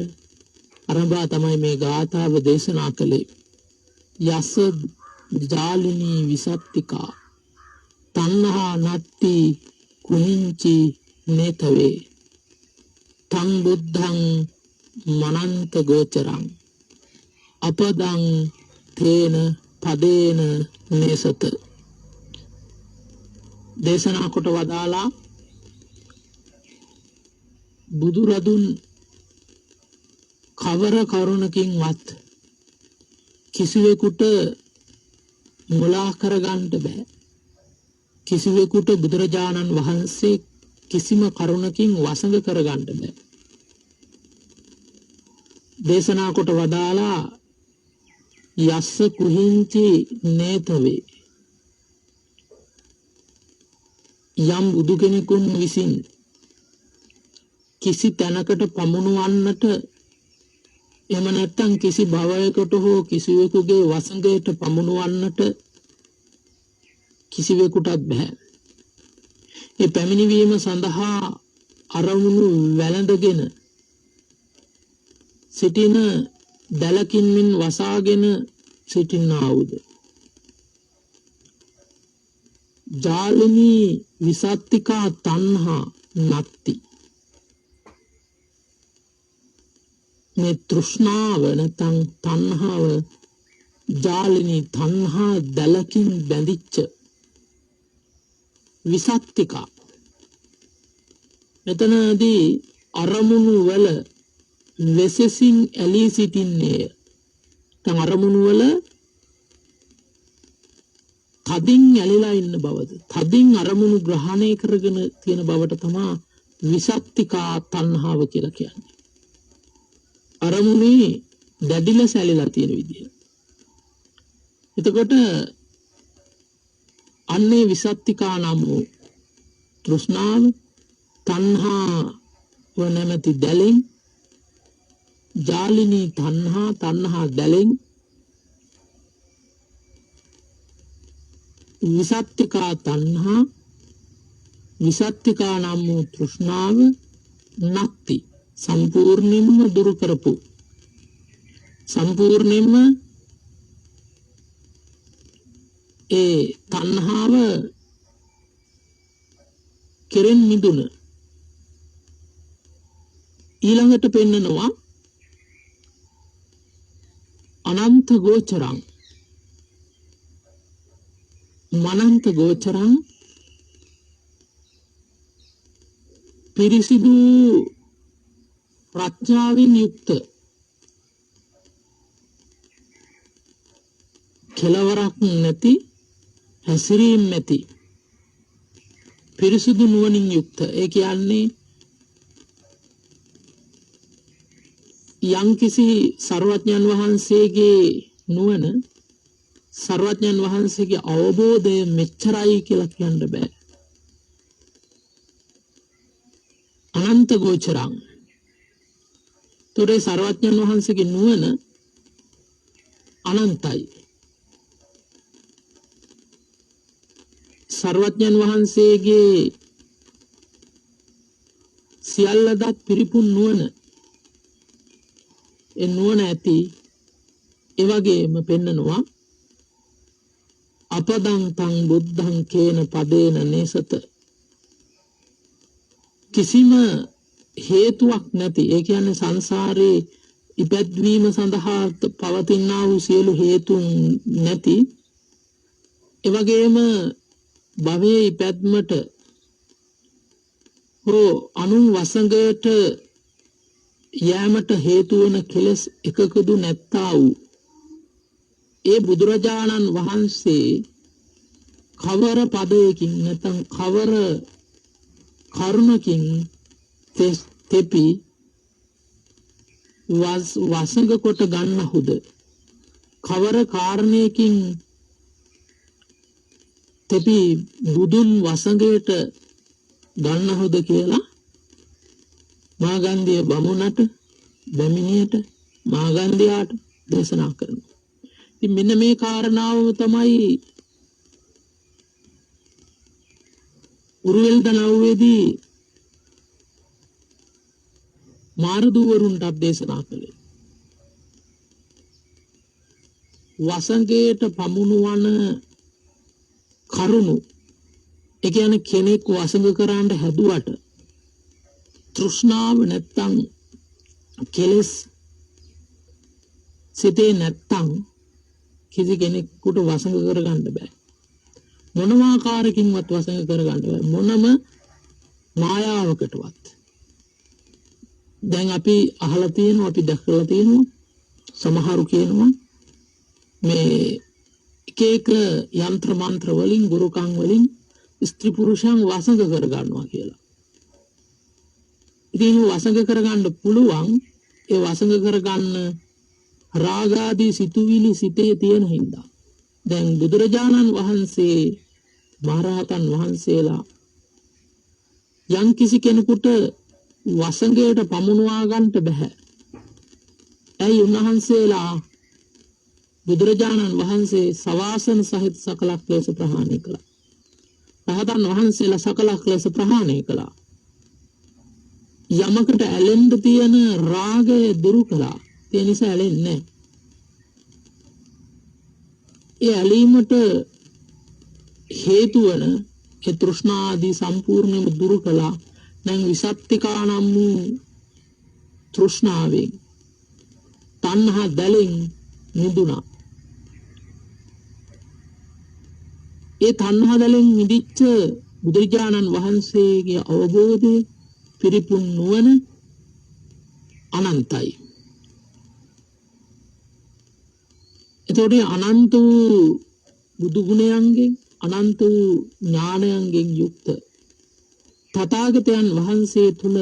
අරඹා තමයි මේ ගාථාව දේශනා කළේ. යස ජාලිනී විසත්තිකා තණ්හා නත්ති කුහිංචි නේතවේ තං බුද්ධං මනන්ත ගෝචරං අපදං තේන පදේන නේසත. දේශනා කොට වදාලා බුදුරදුන් කවර කරුණකින්වත් කිසිවෙකුට මුලා කරගන්න බෑ. කිසිවෙකුට බුදුරජාණන් වහන්සේ කිසිම කරුණකින් වසඟ කරගන්න බෑ. දේශනා කොට වදාලා යස්ස කුහිංචි නේතවේ යම් බුදු කෙනෙකුන් විසින් කිසි තැනකට පමුණුවන්නට එහෙම නැත්නම් කිසි භවයකට හෝ කිසිවෙකුගේ වසඟයට පමුණුවන්නට කිසිවෙකුටත් බෑ. ඒ පැමිණීම සඳහා අරමුණු වැළඳගෙන සිටින දලකින් මින් වසාගෙන සිටිනාවුද ජාලිනී විසත්තිකා තණ්හා නත්ති. මේ තෘෂ්ණාව නැත්නම් තණ්හාව ජාලිනී තණ්හා දලකින් බැඳිච්ච විසත්තිකා. මෙතනදී අරමුණු වල වෙසසින් ඇලී සිටින්නේ. දැන් අරමුණු වල තදින් ඇලිලා ඉන්න බවද, තදින් අරමුණු ග්‍රහණය කරගෙන තියෙන බවට තමයි විසත්තිකා තණ්හාව කියලා කියන්නේ. අරමුණේ දැඩිලස ඇලිලා තියෙන විදිය. එතකොට අන්නේ විසත්තිකා නම් වූ තෘෂ්ණාව තණ්හා වනමැති දැලෙන් ජාලිනී තණ්හා තණ්හා දැලෙන් විසත්තිකා තණ්හා විසත්තිකා නම් වූ තෘෂ්ණාව නැති සම්පූර්ණයෙන්ම දුරු කරපු සම්පූර්ණයෙන්ම ඒ තණ්හාව කෙරෙන් මිදුන ඊළඟට පෙන්නනවා අනන්ත ගෝචරං මනන්ත ගෝචරං පිරිසිදු ප්‍රඥාවෙන් යුක්ත කෙලවරක් නැති හැසිරීම නැති පිරිසිදු නුවණින් යුක්ත ඒ කියන්නේ යම්කිසි සර්වඥන් වහන්සේගේ නුවණ සර්වඥන් වහන්සේගේ අවබෝධය මෙච්චරයි කියලා කියන්න බෑ අනන්ත ගෝචරං තොරේ සර්වඥන් වහන්සේගේ නුවණ අනන්තයි සර්වඥන් වහන්සේගේ සියල්ලදත් පිරිපුන් නුවණ ඒ නුවණ ඇති ඒ වගේම පෙන්නනවා අපදං තං බුද්ධං කේන පදේන නේසත කිසිම හේතුවක් නැති ඒ කියන්නේ සංසාරේ ඉපැද්වීම සඳහා පවතිනා වූ සියලු හේතුන් නැති ඒ වගේම භවයේ ඉපැද්මට හෝ අනුන් වසඟයට යෑමට හේතු වන කෙලෙස් එකකදු නැත්තා වූ ඒ බුදුරජාණන් වහන්සේ කවර පදයකින් නැත්නම් කවර කරුණකින් තෙපි වසඟ කොට ගන්නහුද කවර කාරණයකින් තෙපි බුදුන් වසඟයට ගන්නහුද කියලා මාගන්ධිය බමුණට බැමිණියට මාගන්ධයාට දේශනා කරනවා. ඉතින් මෙන්න මේ කාරණාව තමයි උරුවෙල් දනව්වේදී මාරදුවරුන්ට දේශනා කළේ. වසඟයට පමුණුවන කරුණු ඒ කියන්නේ කෙනෙක් වසඟ කරන්න හැදුවට තෘෂ්ණාව නැත්තම් කෙලෙස් සිතේ නැත්තම් කිසි කෙනෙකුට වසඟ කරගන්න බෑ මොනම ආකාරකින්වත් වසඟ කරගන්න බෑ මොනම මායාවකටවත් දැන් අපි අහලා තියෙනවා අපි දැකලා තියෙනවා සමහරු කියනවා මේ එක එක යంత్ర මන්ත්‍ර වලින් ගුරුකම් වලින් ස්ත්‍රී පුරුෂයන් වසඟ කරගන්නවා කියලා. ඉතින් වසඟ කරගන්න පුළුවන් ඒ වසඟ කරගන්න රාගාදී සිතුවිලි සිතේ තියෙන හින්දා. දැන් බුදුරජාණන් වහන්සේ මහරහතන් වහන්සේලා යම් කිසි කෙනෙකුට වසඟයට පමුණවා ගන්නට බෑ. ඇයි උන්වහන්සේලා බුදුරජාණන් වහන්සේ සවාසන සහිත සකල ක්ලේශ ප්‍රහාණය කළා. රහතන් වහන්සේලා සකල ක්ලේශ ප්‍රහාණය කළා. යමකට ඇලෙන්න තියෙන රාගය දුරු කළා. ඒ නිසා ඇලෙන්නේ නැහැ. ඒ ඇලීමට හේතු වන ඒ තෘෂ්ණා ආදී සම්පූර්ණයෙන්ම දුරු කළා. දැන් විසත්තිකා නම් වූ තෘෂ්ණාවෙන් තණ්හා දැලෙන් මිදුණා. ඒ තණ්හා දැලෙන් මිදිච්ච බුදුරජාණන් වහන්සේගේ අවබෝධය පිරිපුන් නුවණ අනන්තයි. එතකොට අනන්ත වූ බුදු ගුණයන්ගෙන් අනන්ත වූ ඥානයන්ගෙන් යුක්ත තථාගතයන් වහන්සේ තුල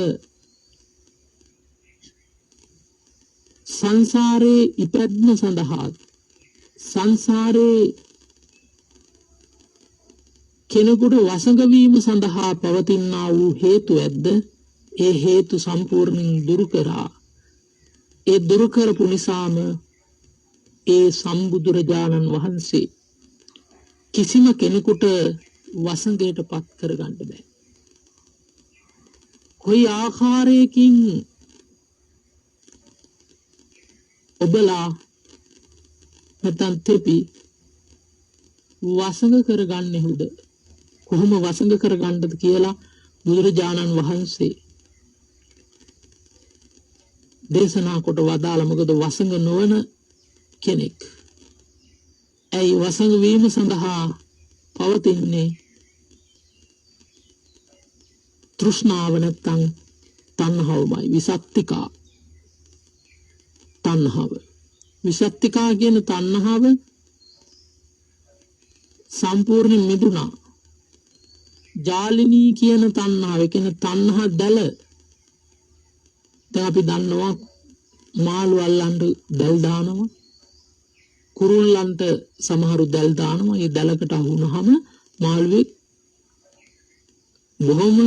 සංසාරේ ඉපැද්ම සඳහා සංසාරේ කෙනෙකුට වසඟ වීම සඳහා පවතිනා වූ හේතු ඇද්ද ඒ හේතු සම්පූර්ණයෙන් දුරු කරා ඒ දුරු කරපු නිසාම ඒ සම්බුදුරජාණන් වහන්සේ කිසිම කෙනෙකුට වසඟයට පත් කරගන්න බෑ. කොයි ආකාරයකින් ඔබලා නැත්නම් තෙපි වසඟ කරගන්නේ හුද? කොහොම වසඟ කරගන්නද කියලා බුදුරජාණන් වහන්සේ දේශනා කොට වදාළ. මොකද වසඟ නොවන කෙනෙක් ඇයි වසඟ වීම සඳහා පවතින්නේ? තෘෂ්ණාව නැත්තම් තණ්හාවමයි. විසත්තිකා තණ්හාව. විසත්තිකා කියන තණ්හාව සම්පූර්ණ මිදුණා. ජාලිනී කියන තණ්හාව කියන තණ්හා දැල. දැන් අපි දන්නවා මාළු අල්ලන්න දැල් දානවා. කුරුල්ලන්ට සමහරු දැල් දානවා. ඒ දැලකට අහු වුණාම මාළුවෙක් බොහොම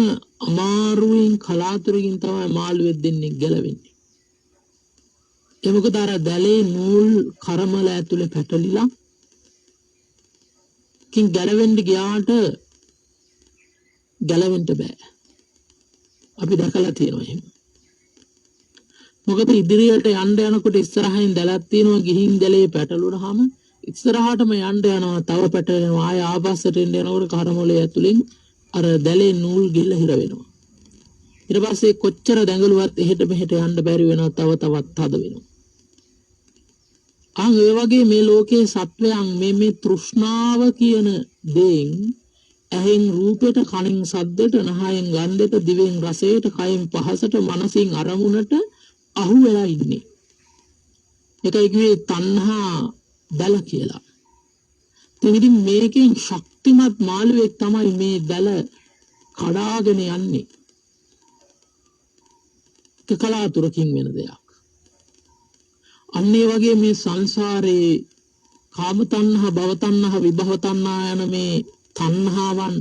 අමාරුවෙන් කලාතුරකින් තමයි මාළුවෙක් දෙන්නේ ගැලවෙන්නේ. ඒ මොකද අර දැලේ නූල් කරමල ඇතුලේ පැටලිලා කින් ගැලවෙන්න ගියාට ගැලවෙන්න බෑ. අපි දැකලා තියෙනවා එහෙම. මොකද ඉදිරියට යන්න යනකොට ඉස්සරහින් දැලක් තියෙනවා. ගිහින් දැලේ පැටලුනහම ඉස්සරහටම යන්න යනවා. තව පැටලෙනවා. ආය ආපස්සට එන්න යනකොට කරමලේ ඇතුලෙන් අර දැලේ නූල් ගිහලා හිර වෙනවා. ඊට පස්සේ කොච්චර දැඟලුවත් එහෙට මෙහෙට යන්න බැරි වෙනවා. තව තවත් හද වෙනවා. ඒ වගේ මේ ලෝකයේ සත්වයන් මේ තෘෂ්ණාව කියන දේෙන් ඇහෙන් රූපයට, කනින් ශබ්දයට, නහයෙන් ගන්ධයට, දිවෙන් රසයට, කයෙන් පහසට, මනසින් අරමුණට අහු වෙලා ඉන්නේ. ඒකයි කිව්වේ තණ්හා දැල කියලා. ඉතින් මේකෙන් ශක්තිමත් මාළුවෙක් තමයි මේ දැල කඩාගෙන යන්නේ. කලාතුරකින් වෙන දෙයක්. අන්න ඒ වගේ මේ සංසාරේ කාම තණ්හා, භව තණ්හා, විභව තණ්හා යන මේ තණ්හාවන්,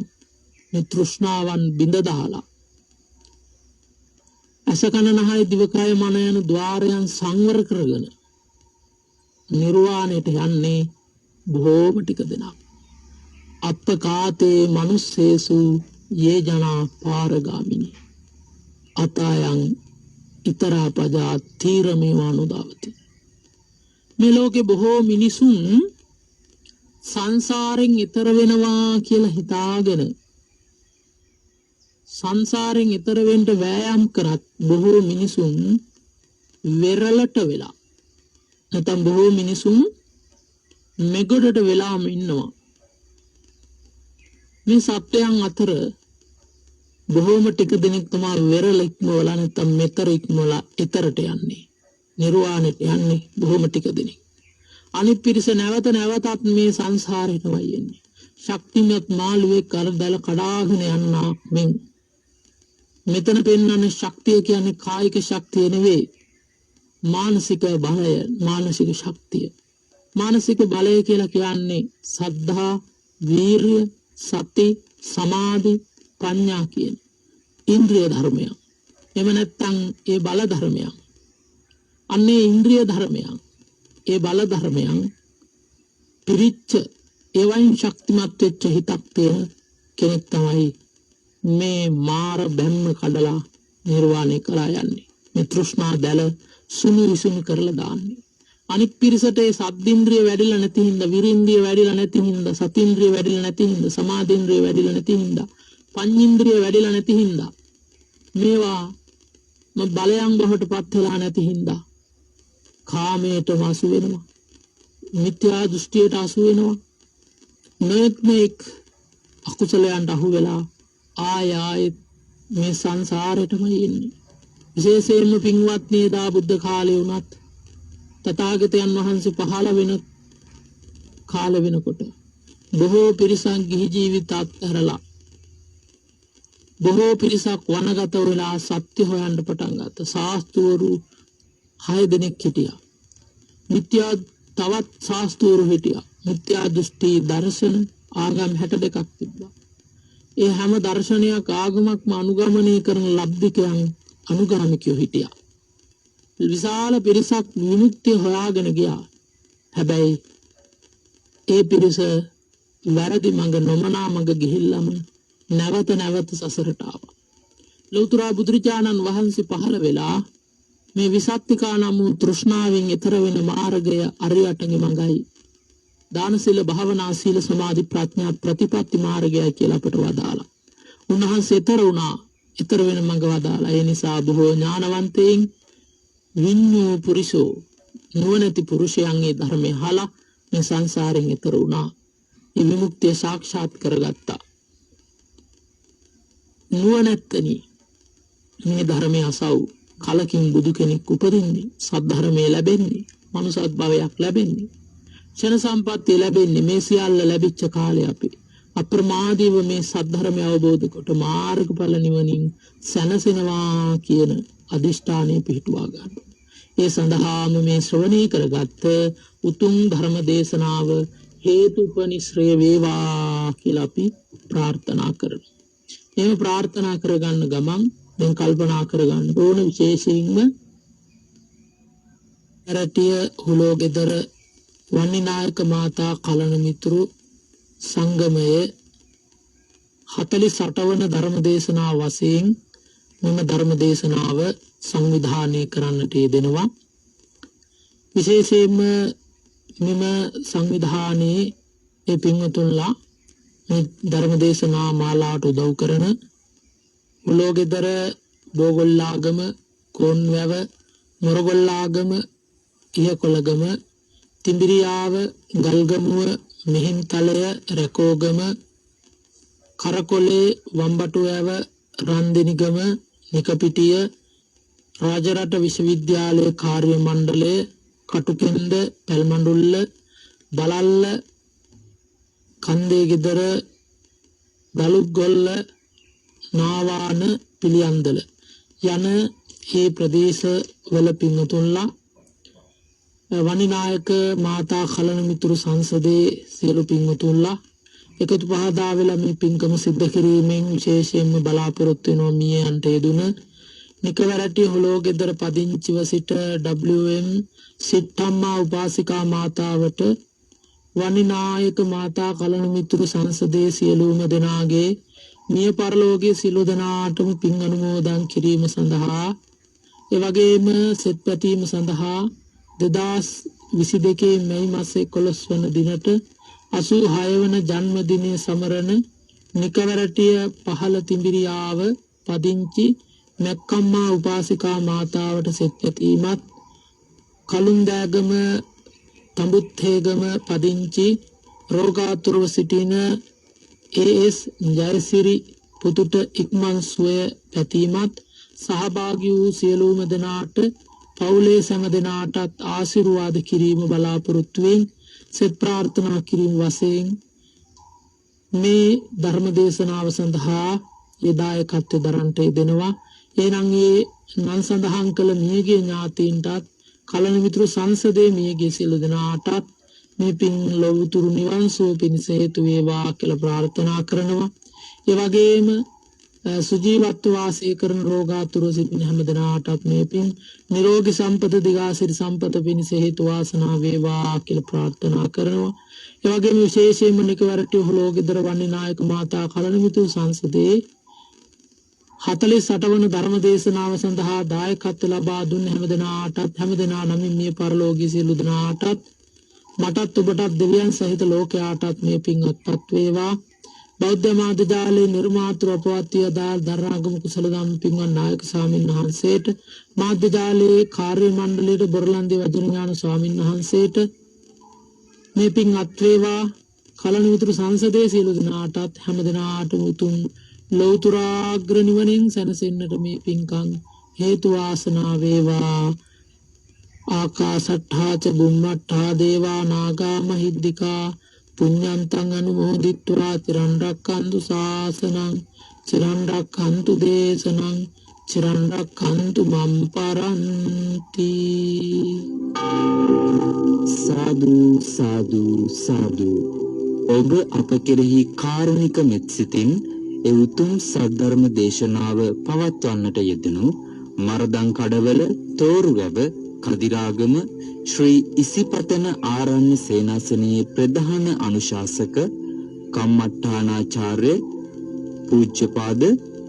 මේ තෘෂ්ණාවන් බිඳ දාලා අසකන නහය දිවකය මන යන ద్వාරයන් සංවර කරගෙන නිර්වාණයට යන්නේ බොහෝම ටික දෙනා. අප්පකාතේ මනුස්සේසු යේ ජනා පාරගාමිනී අතයන් ඊතරා පජා තීරමේවානුදාවති. මේ ලෝකේ බොහෝ මිනිසුන් සංසාරෙන් ඈතර වෙනවා කියලා හිතාගෙන සංසාරෙන් ඈතර වෙන්න වෑයම් කරත් බොහෝ මිනිසුන් වෙරළට වෙලා නැත්නම් බොහෝ මිනිසුන් මෙගොඩට වෙලාම ඉන්නවා. මේ සත්‍යයන් අතර බොහෝම ටික දෙනෙක් තමයි වෙරළ ඉක්මවලා නැත්නම් මෙතර ඉක්මවලා ඈතරට යන්නේ. නිර්වාණයට යන්නේ බොහෝම ටික දෙනෙක්. අනිත් පිරිස නැවත නැවතත් මේ සංසාරේටමයි එන්නේ. ශක්තිමත් මාළුවේ කරදල කඩාගෙන යනවා මෙන්. මෙතන පෙන්වන්නේ ශක්තිය කියන්නේ කායික ශක්තිය නෙවෙයි. මානසික බලය, මානසික ශක්තිය. මානසික බලය කියලා කියන්නේ සද්ධා, වීරිය, සති, සමාධි, ප්‍රඥා කියන ඉන්ද්‍රිය ධර්මයන්. එහෙම නැත්නම් ඒ බල ධර්මයන්. අන්නේ ඉන්ද්‍රිය ධර්මයන්, ඒ බල ධර්මයන් පිරිච්ච ඒවයින් ශක්තිමත් වෙච්ච හිතක් තියෙන කෙනෙක් තමයි මේ මාර බැම්ම කඩලා නිර්වාණය කරා යන්නේ. මේ තෘෂ්ණා දැල සුණු විසුණු කරලා දාන්නේ. අනික් පිරිසට ඒ සද්දින්ද්‍රිය වැඩිලා නැති හින්දා, විරින්ද්‍රිය වැඩිලා නැති හින්දා, සතින්ද්‍රිය වැඩිලා නැති හින්දා, සමාධින්ද්‍රිය වැඩිලා නැති හින්දා, පඤ්ඤේන්ද්‍රිය වැඩිලා නැති හින්දා, මේවා බලයන් බවට පත් වෙලා නැති හින්දා කාමයට වසු වෙනවා. මිත්‍යා දෘෂ්ටියට අසු වෙනවා. නොඑක් අකුසලයන්ට අහු වෙලා ආයෙත් මේ සංසාරෙටම එන්නේ. විශේෂයෙන්ම පින්වත්නි, දා බුද්ධ කාලේ වුණත් තථාගතයන් වහන්සේ පහළ වෙන කාල වෙනකොට බොහෝ පිරිසක් ගිහි ජීවිත අත්හැරලා බොහෝ පිරිසක් වනගත වෙලා සත්‍ය හොයන්න පටන් ගත්තා. ශාස්ත්‍රවරු 6 දෙනෙක් හිටියා. මිත්‍යා තවත් ශාස්ත්‍රවරු හිටියා. මිත්‍යා දෘෂ්ටි දර්ශන ආගම් 62ක් තිබ්බා. ඒ හැම දර්ශනයක් ආගමක්ම අනුගමනය කරන ලබ්ධිකයන් අනුගාමිකයෝ හිටියා. විශාල පිරිසක් විමුක්තිය හොයාගෙන ගියා. හැබැයි ඒ පිරිස වැරදි මඟ නොමනා මඟ ගිහිල්ලම නැවත නැවත සසරට ආවා. ලෞතර බුදුරජාණන් වහන්සේ පහළ වෙලා මේ විසත්තිකා නම් වූ තෘෂ්ණාවෙන් ඈතර වෙන මාර්ගය අරියටගේ මඟයි. දාන සීල භාවනා සීල සමාධි ප්‍රඥා ප්‍රතිපatti මාර්ගයයි කියලා අපට වදාලා. උන්වහන්සේ ඈතර වුණා. ඈතර වෙන මඟ වදාලා. ඒ නිසා බොහෝ ඥානවන්තයින් විඤ්ඤෝ පුරිසෝ නුවණැති පුරුෂයන් ඒ ධර්මය අහලා මේ සංසාරයෙන් ඈතර වුණා. මේ විමුක්තිය සාක්ෂාත් කරගත්තා. නුවණැත්තනි මේ ධර්මය අසව් කලකින් බුදු කෙනෙක් උපදින්නේ, සද්ධර්මයේ ලැබෙන්නේ, මනුසත් භවයක් ලැබෙන්නේ, ක්ෂණ සම්පත්තිය ලැබෙන්නේ මේ සියල්ල ලැබිච්ච කාලේ අපි අප්‍රමාදීව මේ සද්ධර්මය අවබෝධ කොට මාර්ගඵල නිවනින් සැනසෙනවා කියන අදිෂ්ඨානය පිහිටුවා ගන්න. ඒ සඳහාම මේ ශ්‍රවණී කරගත්ත උතුම් ධර්ම දේශනාව හේතුපනිශ්‍රේ වේවා කියලා අපි ප්‍රාර්ථනා කරමු. එහෙම ප්‍රාර්ථනා කරගන්න ගමන් දැන් කල්පනා කරගන්න ඕන විශේෂයෙන්ම රටිය හුලෝගෙදර වන්නිනායක මාතා කලන මිතුරු සංගමයේ 48 වන ධර්ම දේශනාව වශයෙන් මෙම ධර්ම දේශනාව සංවිධානය කරන්නට යෙදෙනවා. විශේෂයෙන්ම මෙම සංවිධානයේ ඒ පින්වතුන්ලා මේ ධර්ම දේශනා මාලාවට උදව් කරන මුලෝගෙදර බෝගොල්ලාගම කොන්වැව මොරගොල්ලාගම ඉහකොළගම තිඹිරියාව ගල්ගමුව මෙහින්තලය රැකෝගම කරකොලේ වම්බටුවැව රන්දෙනිගම නිකපිටිය රාජරට විශ්වවිද්‍යාලයේ කාර්ය මණ්ඩලය කටුකෙන්ද පැල්මඬුල්ල බලල්ල කන්දේගෙදර දලුගොල්ල නාවාන පිළියන්දල යන මේ ප්‍රදේශවල පින්වතුන්ලා වනිනායක මාතා කලන මිතුරු සංසදයේ සියලු පින්වතුන්ලා එකතු පහදා වෙලා මේ පින්කම සිද්ධ කිරීමෙන් විශේෂයෙන්ම බලාපොරොත්තු වෙනවා මියන්ට යෙදුන නිකවරටි හොලෝගෙදර පදිංචිව සිට WM සිට්ටම්මා උපාසිකා මාතාවට වනිනායක මාතා කලන මිතුරු සංසදයේ සියලුම දෙනාගේ මිය පරලෝකයේ සියලු දෙනාටම පින් අනුමෝදන් කිරීම සඳහා ඒ වගේම සෙත් පැතීම සඳහා 2022 මැයි මාසේ 11 වන දිනට 86 වන ජන්මදිනය සමරන නිකවරටිය පහළ තිඹිරියාව පදිංචි මැක්කම්මා උපාසිකා මාතාවට සෙත් පැතීමත් කලුන්දෑගම තඹුත්තේගම පදිංචි රෝගාතුරව සිටින AS ජයසිරි පුතුට ඉක්මන් සුවය පැතීමත් සහභාගී වූ සියලුම දෙනාට පවුලේ සෑම දෙනාටත් ආශිර්වාද කිරීම බලාපොරොත්තු වෙමින් සෙත් ප්‍රාර්ථනා කිරීම වශයෙන් මේ ධර්ම දේශනාව සඳහා යෙදායකත්ව දරන්ට යෙදෙනවා. එනම් ඒ නම් සඳහන් කළ මියගේ ඥාතීන්ටත් කලන මිතුරු සංසදයේ මියගේ සියලු දෙනාටත් මේ පින් ලොවුතුරු නිවන් සුව පිණිස හේතු වේවා කියලා ප්‍රාර්ථනා කරනවා. ඒ වගේම සුජීවත්ව වාසය කරන රෝගාතුර සිටින හැම දෙනාටත් මේ පින් නිරෝගී සම්පත දිගාසිරි සම්පත පිණිස හේතු වාසනා වේවා කියලා ප්‍රාර්ථනා කරනවා. ඒ වගේම විශේෂයෙන්ම නිකවරටි හොලෝගෙදර වන්නිනායක මාතා කලන මිතුරු සංසදයේ 48 වන ධර්ම දේශනාව සඳහා දායකත්ව ලබා දුන්න හැම දෙනා නමින් මිය පරලෝකීය සියලු දෙනාටත් මටත් ඔබටත් දෙවියන් සහිත ලෝකයාටත් මේ පින් අත්පත් වේවා. බෞද්ධ මාධ්‍ය ජාලයේ නිර්මාතෘ අපවත්ය දාල් දරණාගම කුසල දම් පින්වත් නායක ස්වාමීන් වහන්සේට මාධ්‍ය ජාලයේ කාර්ය මණ්ඩලයට බොරලන්දේ වජිරඥාන ස්වාමීන් වහන්සේට මේ පින් අත් වේවා. කලන මිතුරු සංසදයේ සියලු දෙනාටත් හැම දෙනාටම උතුම් ලෞතුරාග්‍ර නිවනින් සැනසෙන්නට මේ පින්කම් හේතු වාසනා වේවා. ආකාසට්ඨා ච බුම්මට්ඨා දේවා නාග මහිද්దికා පුඤ්ඤන්තං අනුමෝදිත්වා චිරන් රැක්කන්තු ශාසනං චිරන් රැක්කන්තු දේශනං චිරන් රැක්කන්තු මම් පරන්ති. සාදු සාදු සාදු. ඔබ අප කෙරෙහි කාරුණික මෙත් සිතින් ඒ උතුම් සද්ධර්ම දේශනාව පවත්වන්නට යෙදුණු මරදන් කඩවල තෝරුගැව කදිරාගම ශ්‍රී ඉසිපතන ආරණ්‍ය සේනාසනයේ ප්‍රධාන අනුශාසක කම්මට්ටානාචාර්ය පූජ්‍යපාද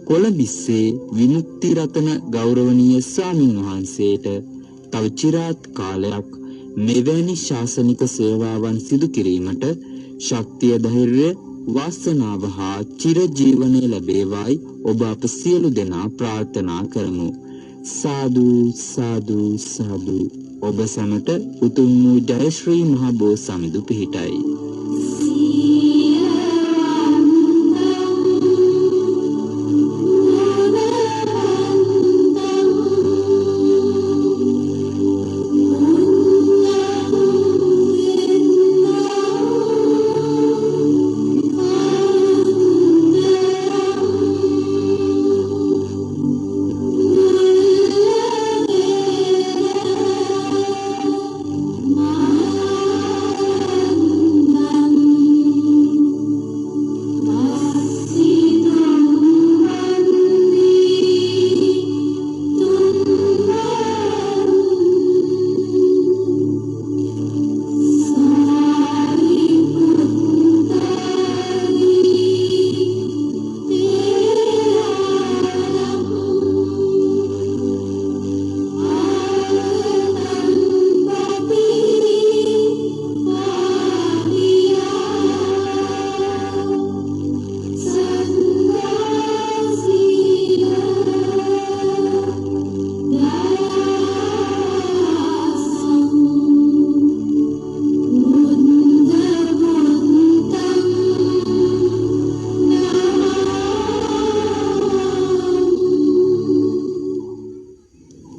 කොළඹිස්සේ විමුක්ති රතන ගෞරවනීය ස්වාමින් වහන්සේට තව চিරාත් කාලයක් මෙවැනි ශාසනික සේවාවන් සිදු කිරීමට ශක්තිය ධෛර්යය වාසනාව හා චිරජීවනය ලැබේවායි ඔබ අප සියලු දෙනා ප්‍රාර්ථනා කරමු. සාදු සාදු සාදු. ඔබ සැමට උතුම් වූ ජය ශ්‍රී මහ බෝ සමිඳු පිහිටයි.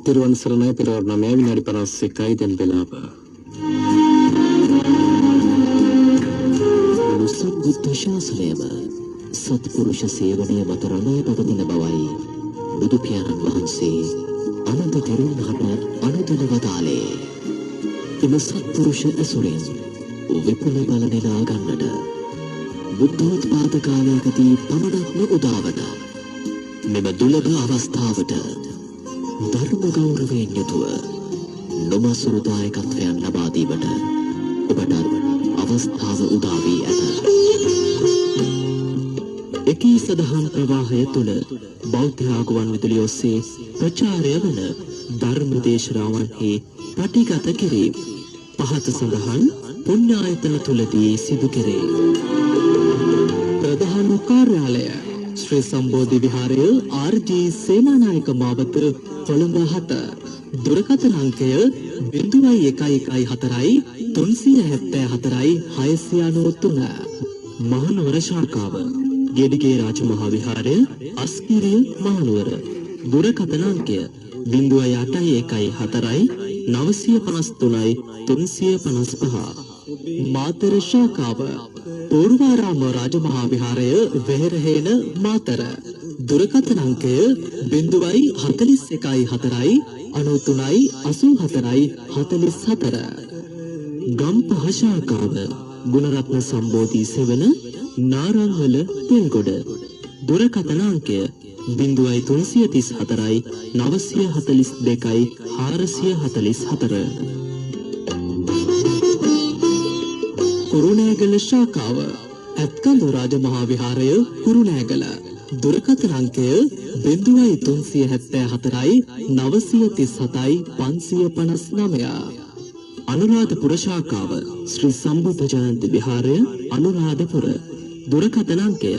තිරුවන් සරණයි. පෙරවරු 9 විනාඩි 51යි දැන් වෙලාව. බුද්ධ ශාසනයම සත්පුරුෂ සේවනය මත රඳා පවතින බවයි බුදු පියාණන් වහන්සේ අනන්ත තෙරුන්හට අනුදැන වදාළේ. එම සත්පුරුෂ ඇසුරෙන් විපුල බල නෙලා ගන්නට බුද්ධෝත්පාද කාලයකදී පමණක්ම උදාවට මෙම දුලභ අවස්ථාවට ධර්ම ගෞරවයෙන් යුතුව නොමසුරු දායකත්වයන් ලබා දීමට ඔබට අවස්ථාව උදා වී ඇත. එකී සදහම් ප්‍රවාහය තුළ බෞද්ධ ආගමන් විදුලිය ඔස්සේ ප්‍රචාරය වන ධර්ම දේශනාවන්හි පටිගත කිරීම පහත සඳහන් පුණ්‍ය ආයතන තුලදී සිදු කෙරේ. ප්‍රධාන කාර්යාලය ශ්‍රී සම්බෝධි විහාරය ආර්.ජී. සේනානායක මාවත කොළඹ 7. දුරකථන අංකය 0114 374 693. මහනුවර ශාඛාව ගෙඩිගේ රාජමහා විහාරය අස්කිරිය මහනුවර. දුරකථන අංකය 0814 953 355. මාතර ශාඛාව පූර්වාරාම රාජමහා විහාරය වෙහෙරහේන මාතර. දුරකථන අංකය 041 4 93 84 44. ගම්පහ ශාඛාව ගුණරත්න සම්බෝධි සෙවන නාරංවල පෙල්ගොඩ. දුරකථන අංකය 0334 942 444. කුරුණෑගල ශාඛාව ඇත්කඳු රාජමහා විහාරය කුරුණෑගල. දුරකථන අංකය 0374 937 559. අනුරාධපුර ශාඛාව ශ්‍රී සම්බුද්ධ ජයන්ති විහාරය අනුරාධපුර. දුරකථන අංකය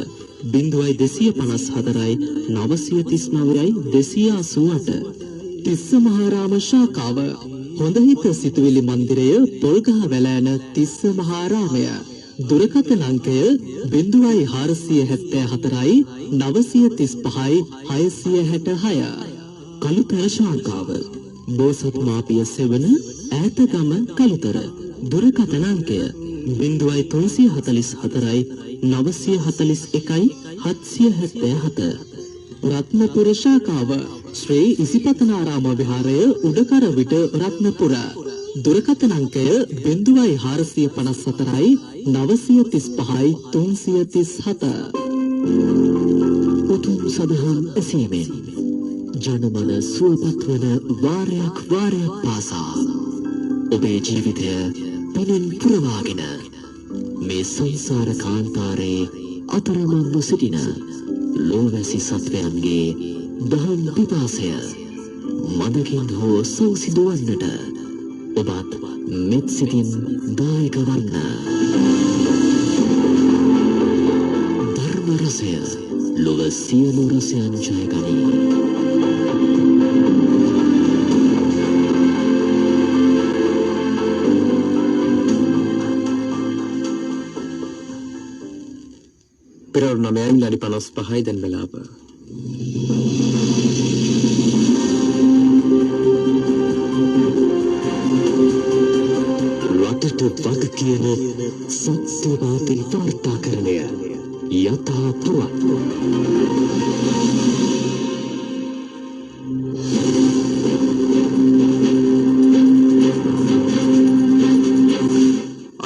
0254 939 288. තිස්ස මහාරාම ශාඛාව හොඳහිත සිතුවිලි මන්දිරය පොල්ගහ වැලෑන තිස්ස මහාරාමය. දුරකථන අංකය 0474 935 666. කළුතර ශාඛාව බෝසත් මාපිය සෙවන ඈතගම කළුතර. දුරකථන අංකය 0344 941 777. රත්නපුර ශාඛාව ශ්‍රී ඉසිපතනාරාම විහාරය උඩකරවිට රත්නපුර. දුරකථන අංකය 0454 935 337. උතුම් සදහම් ඇසීමෙන් ජනමන සුවපත් වන වාරයක් පාසා ඔබේ ජීවිතය පිනෙන් පුරවාගෙන මේ සංසාර කාන්තාරයේ අතරමංව සිටින ලෝවැසි සත්වයන්ගේ දහම් පිපාසය මදකින් හෝ සෞසිදු වන්නට ඔබත් මෙත් සිතින් දායක වන්න. ධර්ම රසය ලොව සියලු රසයන් ජය ගනී. පෙරවරු 9:55 දැන් වෙලාව. රටට වග කියන සත්‍යවාදී වාර්තාකරණය යථා පුවත්.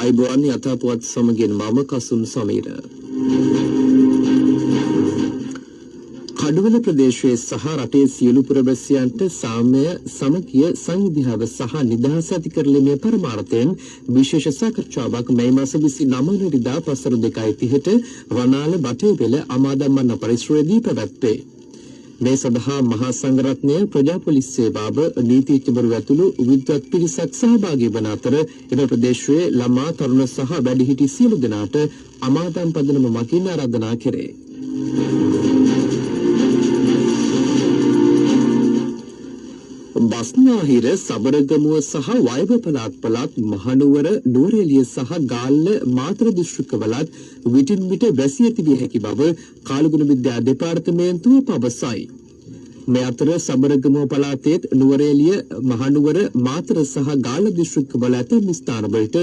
අයිබෝන් යථා පුවත් සමගින් මම කසුම් සමීර. කඩුවල ප්‍රදේශයේ සහ රටේ සියලු පුරවැසියන්ට සාමය, සමගිය, සංවිධාව සහ නිදහස ඇති කරලීමේ පරමාර්ථයෙන් විශේෂ සාකච්ඡාවක් මේ මාස 29 වෙනිදා පසර 2:30ට රණාල බටේපෙළ අමාදම්මන්න පරිසරයේදී පැවැත්වේ. මේ සඳහා මහා සංඝරත්නය, ප්‍රජා පොලිස් සේවාව, නීතිඥවරු ඇතුළු විද්වත් පිරිසක් සහභාගී වන අතර එම ප්‍රදේශයේ ළමා, තරුණ සහ වැඩිහිටි සියලු දෙනාට අමාදම් පදනම මගින් ආරාධනා කෙරේ. බස්නාහිර, සබරගමුව සහ වයඹ පළාත් මහනුවර, නුවරඑළිය සහ ගාල්ල, මාතර දිස්ත්‍රික්කවලත් විටින් විට වැසී ඇති විය හැකි බව කාලගුණ විද්‍යා දෙපාර්තමේන්තුව පවසයි. මේ අතර සබරගමුව පළාතේ නුවරඑළිය, මහනුවර, මාතර සහ ගාල්ල දිස්ත්‍රික්කවල ඇතැම් ස්ථානවලට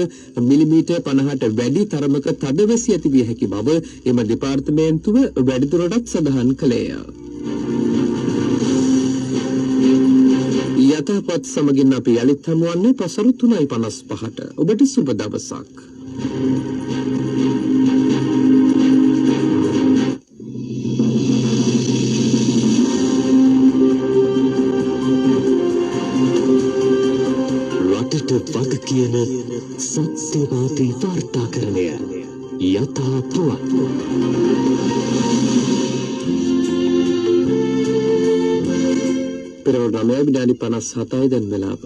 මිලිමීටර් 50ට වැඩි තරමක තද වැසී ඇති විය හැකි බව එම දෙපාර්තමේන්තුව වැඩිදුරටත් සඳහන් කළේය. යථාපත් සමගින් අපි යලිත් හමුවන්නේ පසරු 3:55ට. ඔබට සුබ දවසක්. රටට වග කියන සත්‍යවාදී වාර්තාකරණය යථා පුවත්. පෙරවරු 9:57 දැන් වෙලාව.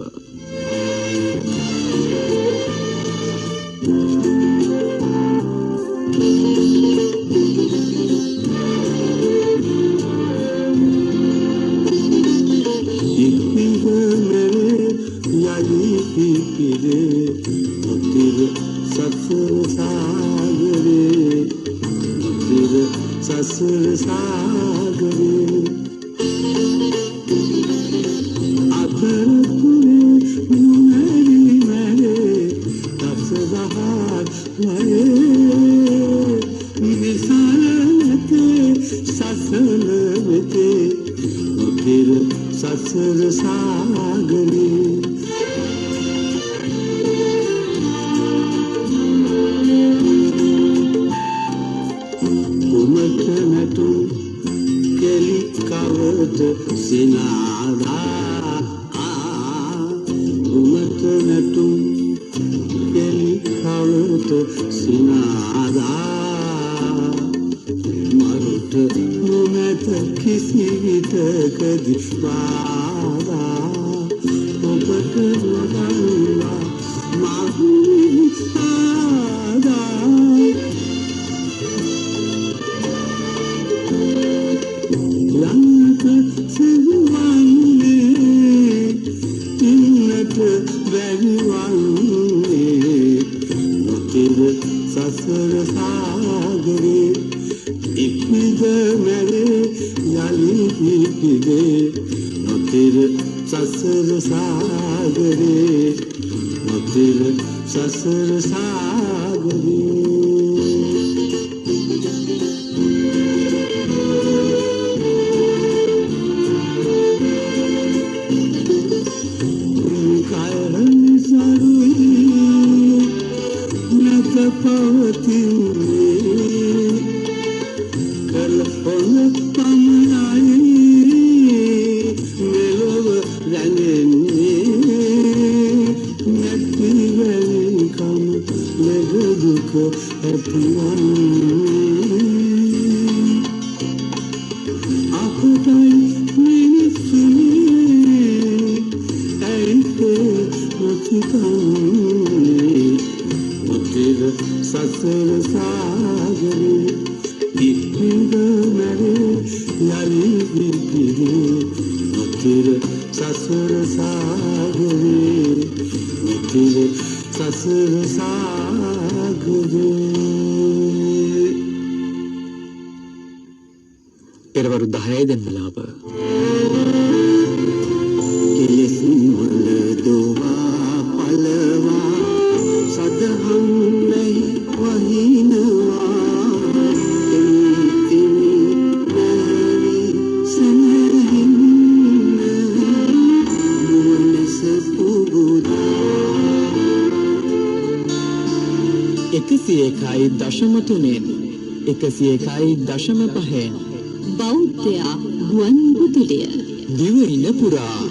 පෙරවරු 10 දෙන මලාප කෙලෙසින් වල දෝවා පළවා සදහම් නැහි වහිනවා එම්තිමි නැවි සනහින්න නුවණස පුබුදා 101.3 101.5 බෞද්ධයා ගුවන් විදුලිය දිවයින පුරා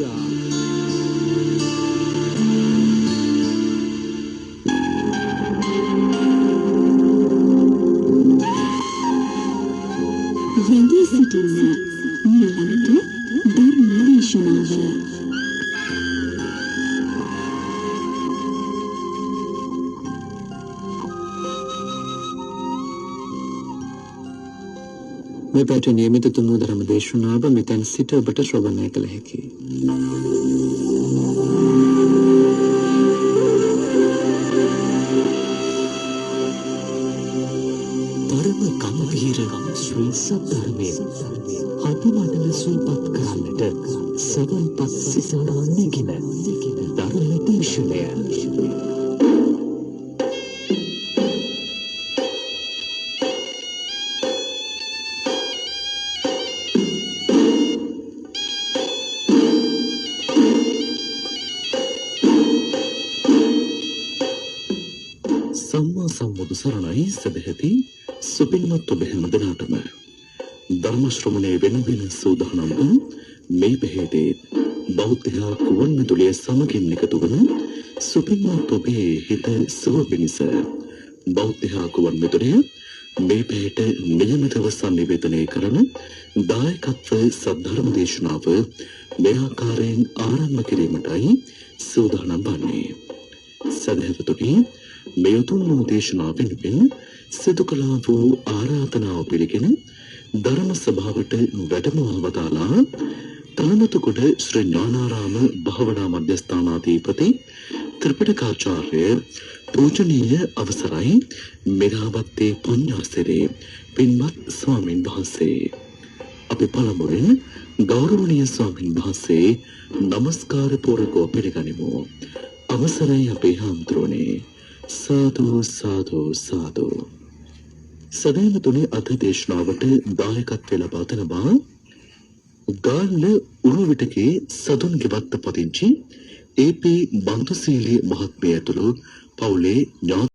රැඳී සිටින්න ඊළඟට ධර්ම දේශනාව මේ පැයට නියමිත තුන්ව ධර්ම දේශනාව මෙතෙන් සිට ඔබට ශ්‍රවණය කළ හැකියි. පරම ගම්භීර ශ්‍රී සද්ධර්මයෙන් අතිමඩල සූපත් කරන්නට සවන්පත් සිසුනා නැගින ධර්ම දේශනය සම්බුදු සරණයි සදැහැති සුපින්වත් ඔබ හැම දෙනාටම ධර්ම ශ්‍රවණයේ වෙන වෙන සූදානම් වූ මේ බෙහෙතේ බෞද්ධ කුවන් විදුලිය සමගින් එකතු වන සුපින්වත් ඔබේ හිත සුව පිණිස බෞද්ධ කුවන් විදුලිය මේ බෙහෙත නියමිතව සංනිවේදනය කරන දායකත්ව සද්ධර්ම දේශනාව මේ ආකාරයෙන් ආරම්භ කිරීමටයි සූදානම් වන්නේ. සදහැවතුනි මේ උතුම් දේශනාව වෙනුවෙන් සිදු කළා වූ ආරාධනාව පිළිගෙන ධර්ම සභාවට වැඩම වදාලා තනතුකොට ශ්‍රී ඥානාරාම භාවනා මධ්‍යස්ථානාධිපති ත්‍රිපිටකාචාර්ය පූජනීය අවසරයි මෙගාවත්තේ පුඤ්ඤාසිරේ පින්වත් ස්වාමීන් වහන්සේ අපි පළමුවෙන් ගෞරවනීය ස්වාමීන් වහන්සේ নমස්කාර පූර්වකව පිළිගනිමු. අවසරයි අපේ හාමුදුරනේ. සාදු සාදු සාදු. සදහවතුනි අද දේශනාවට දායකත්වය ලබා දෙනවා ගාල්ල උරුවිටකේ සදුන්ගෙවත්ත පදිංචි ඒ.පී. බන්දුසීලී මහත්මිය ඇතුළු පවුලේ ඥාති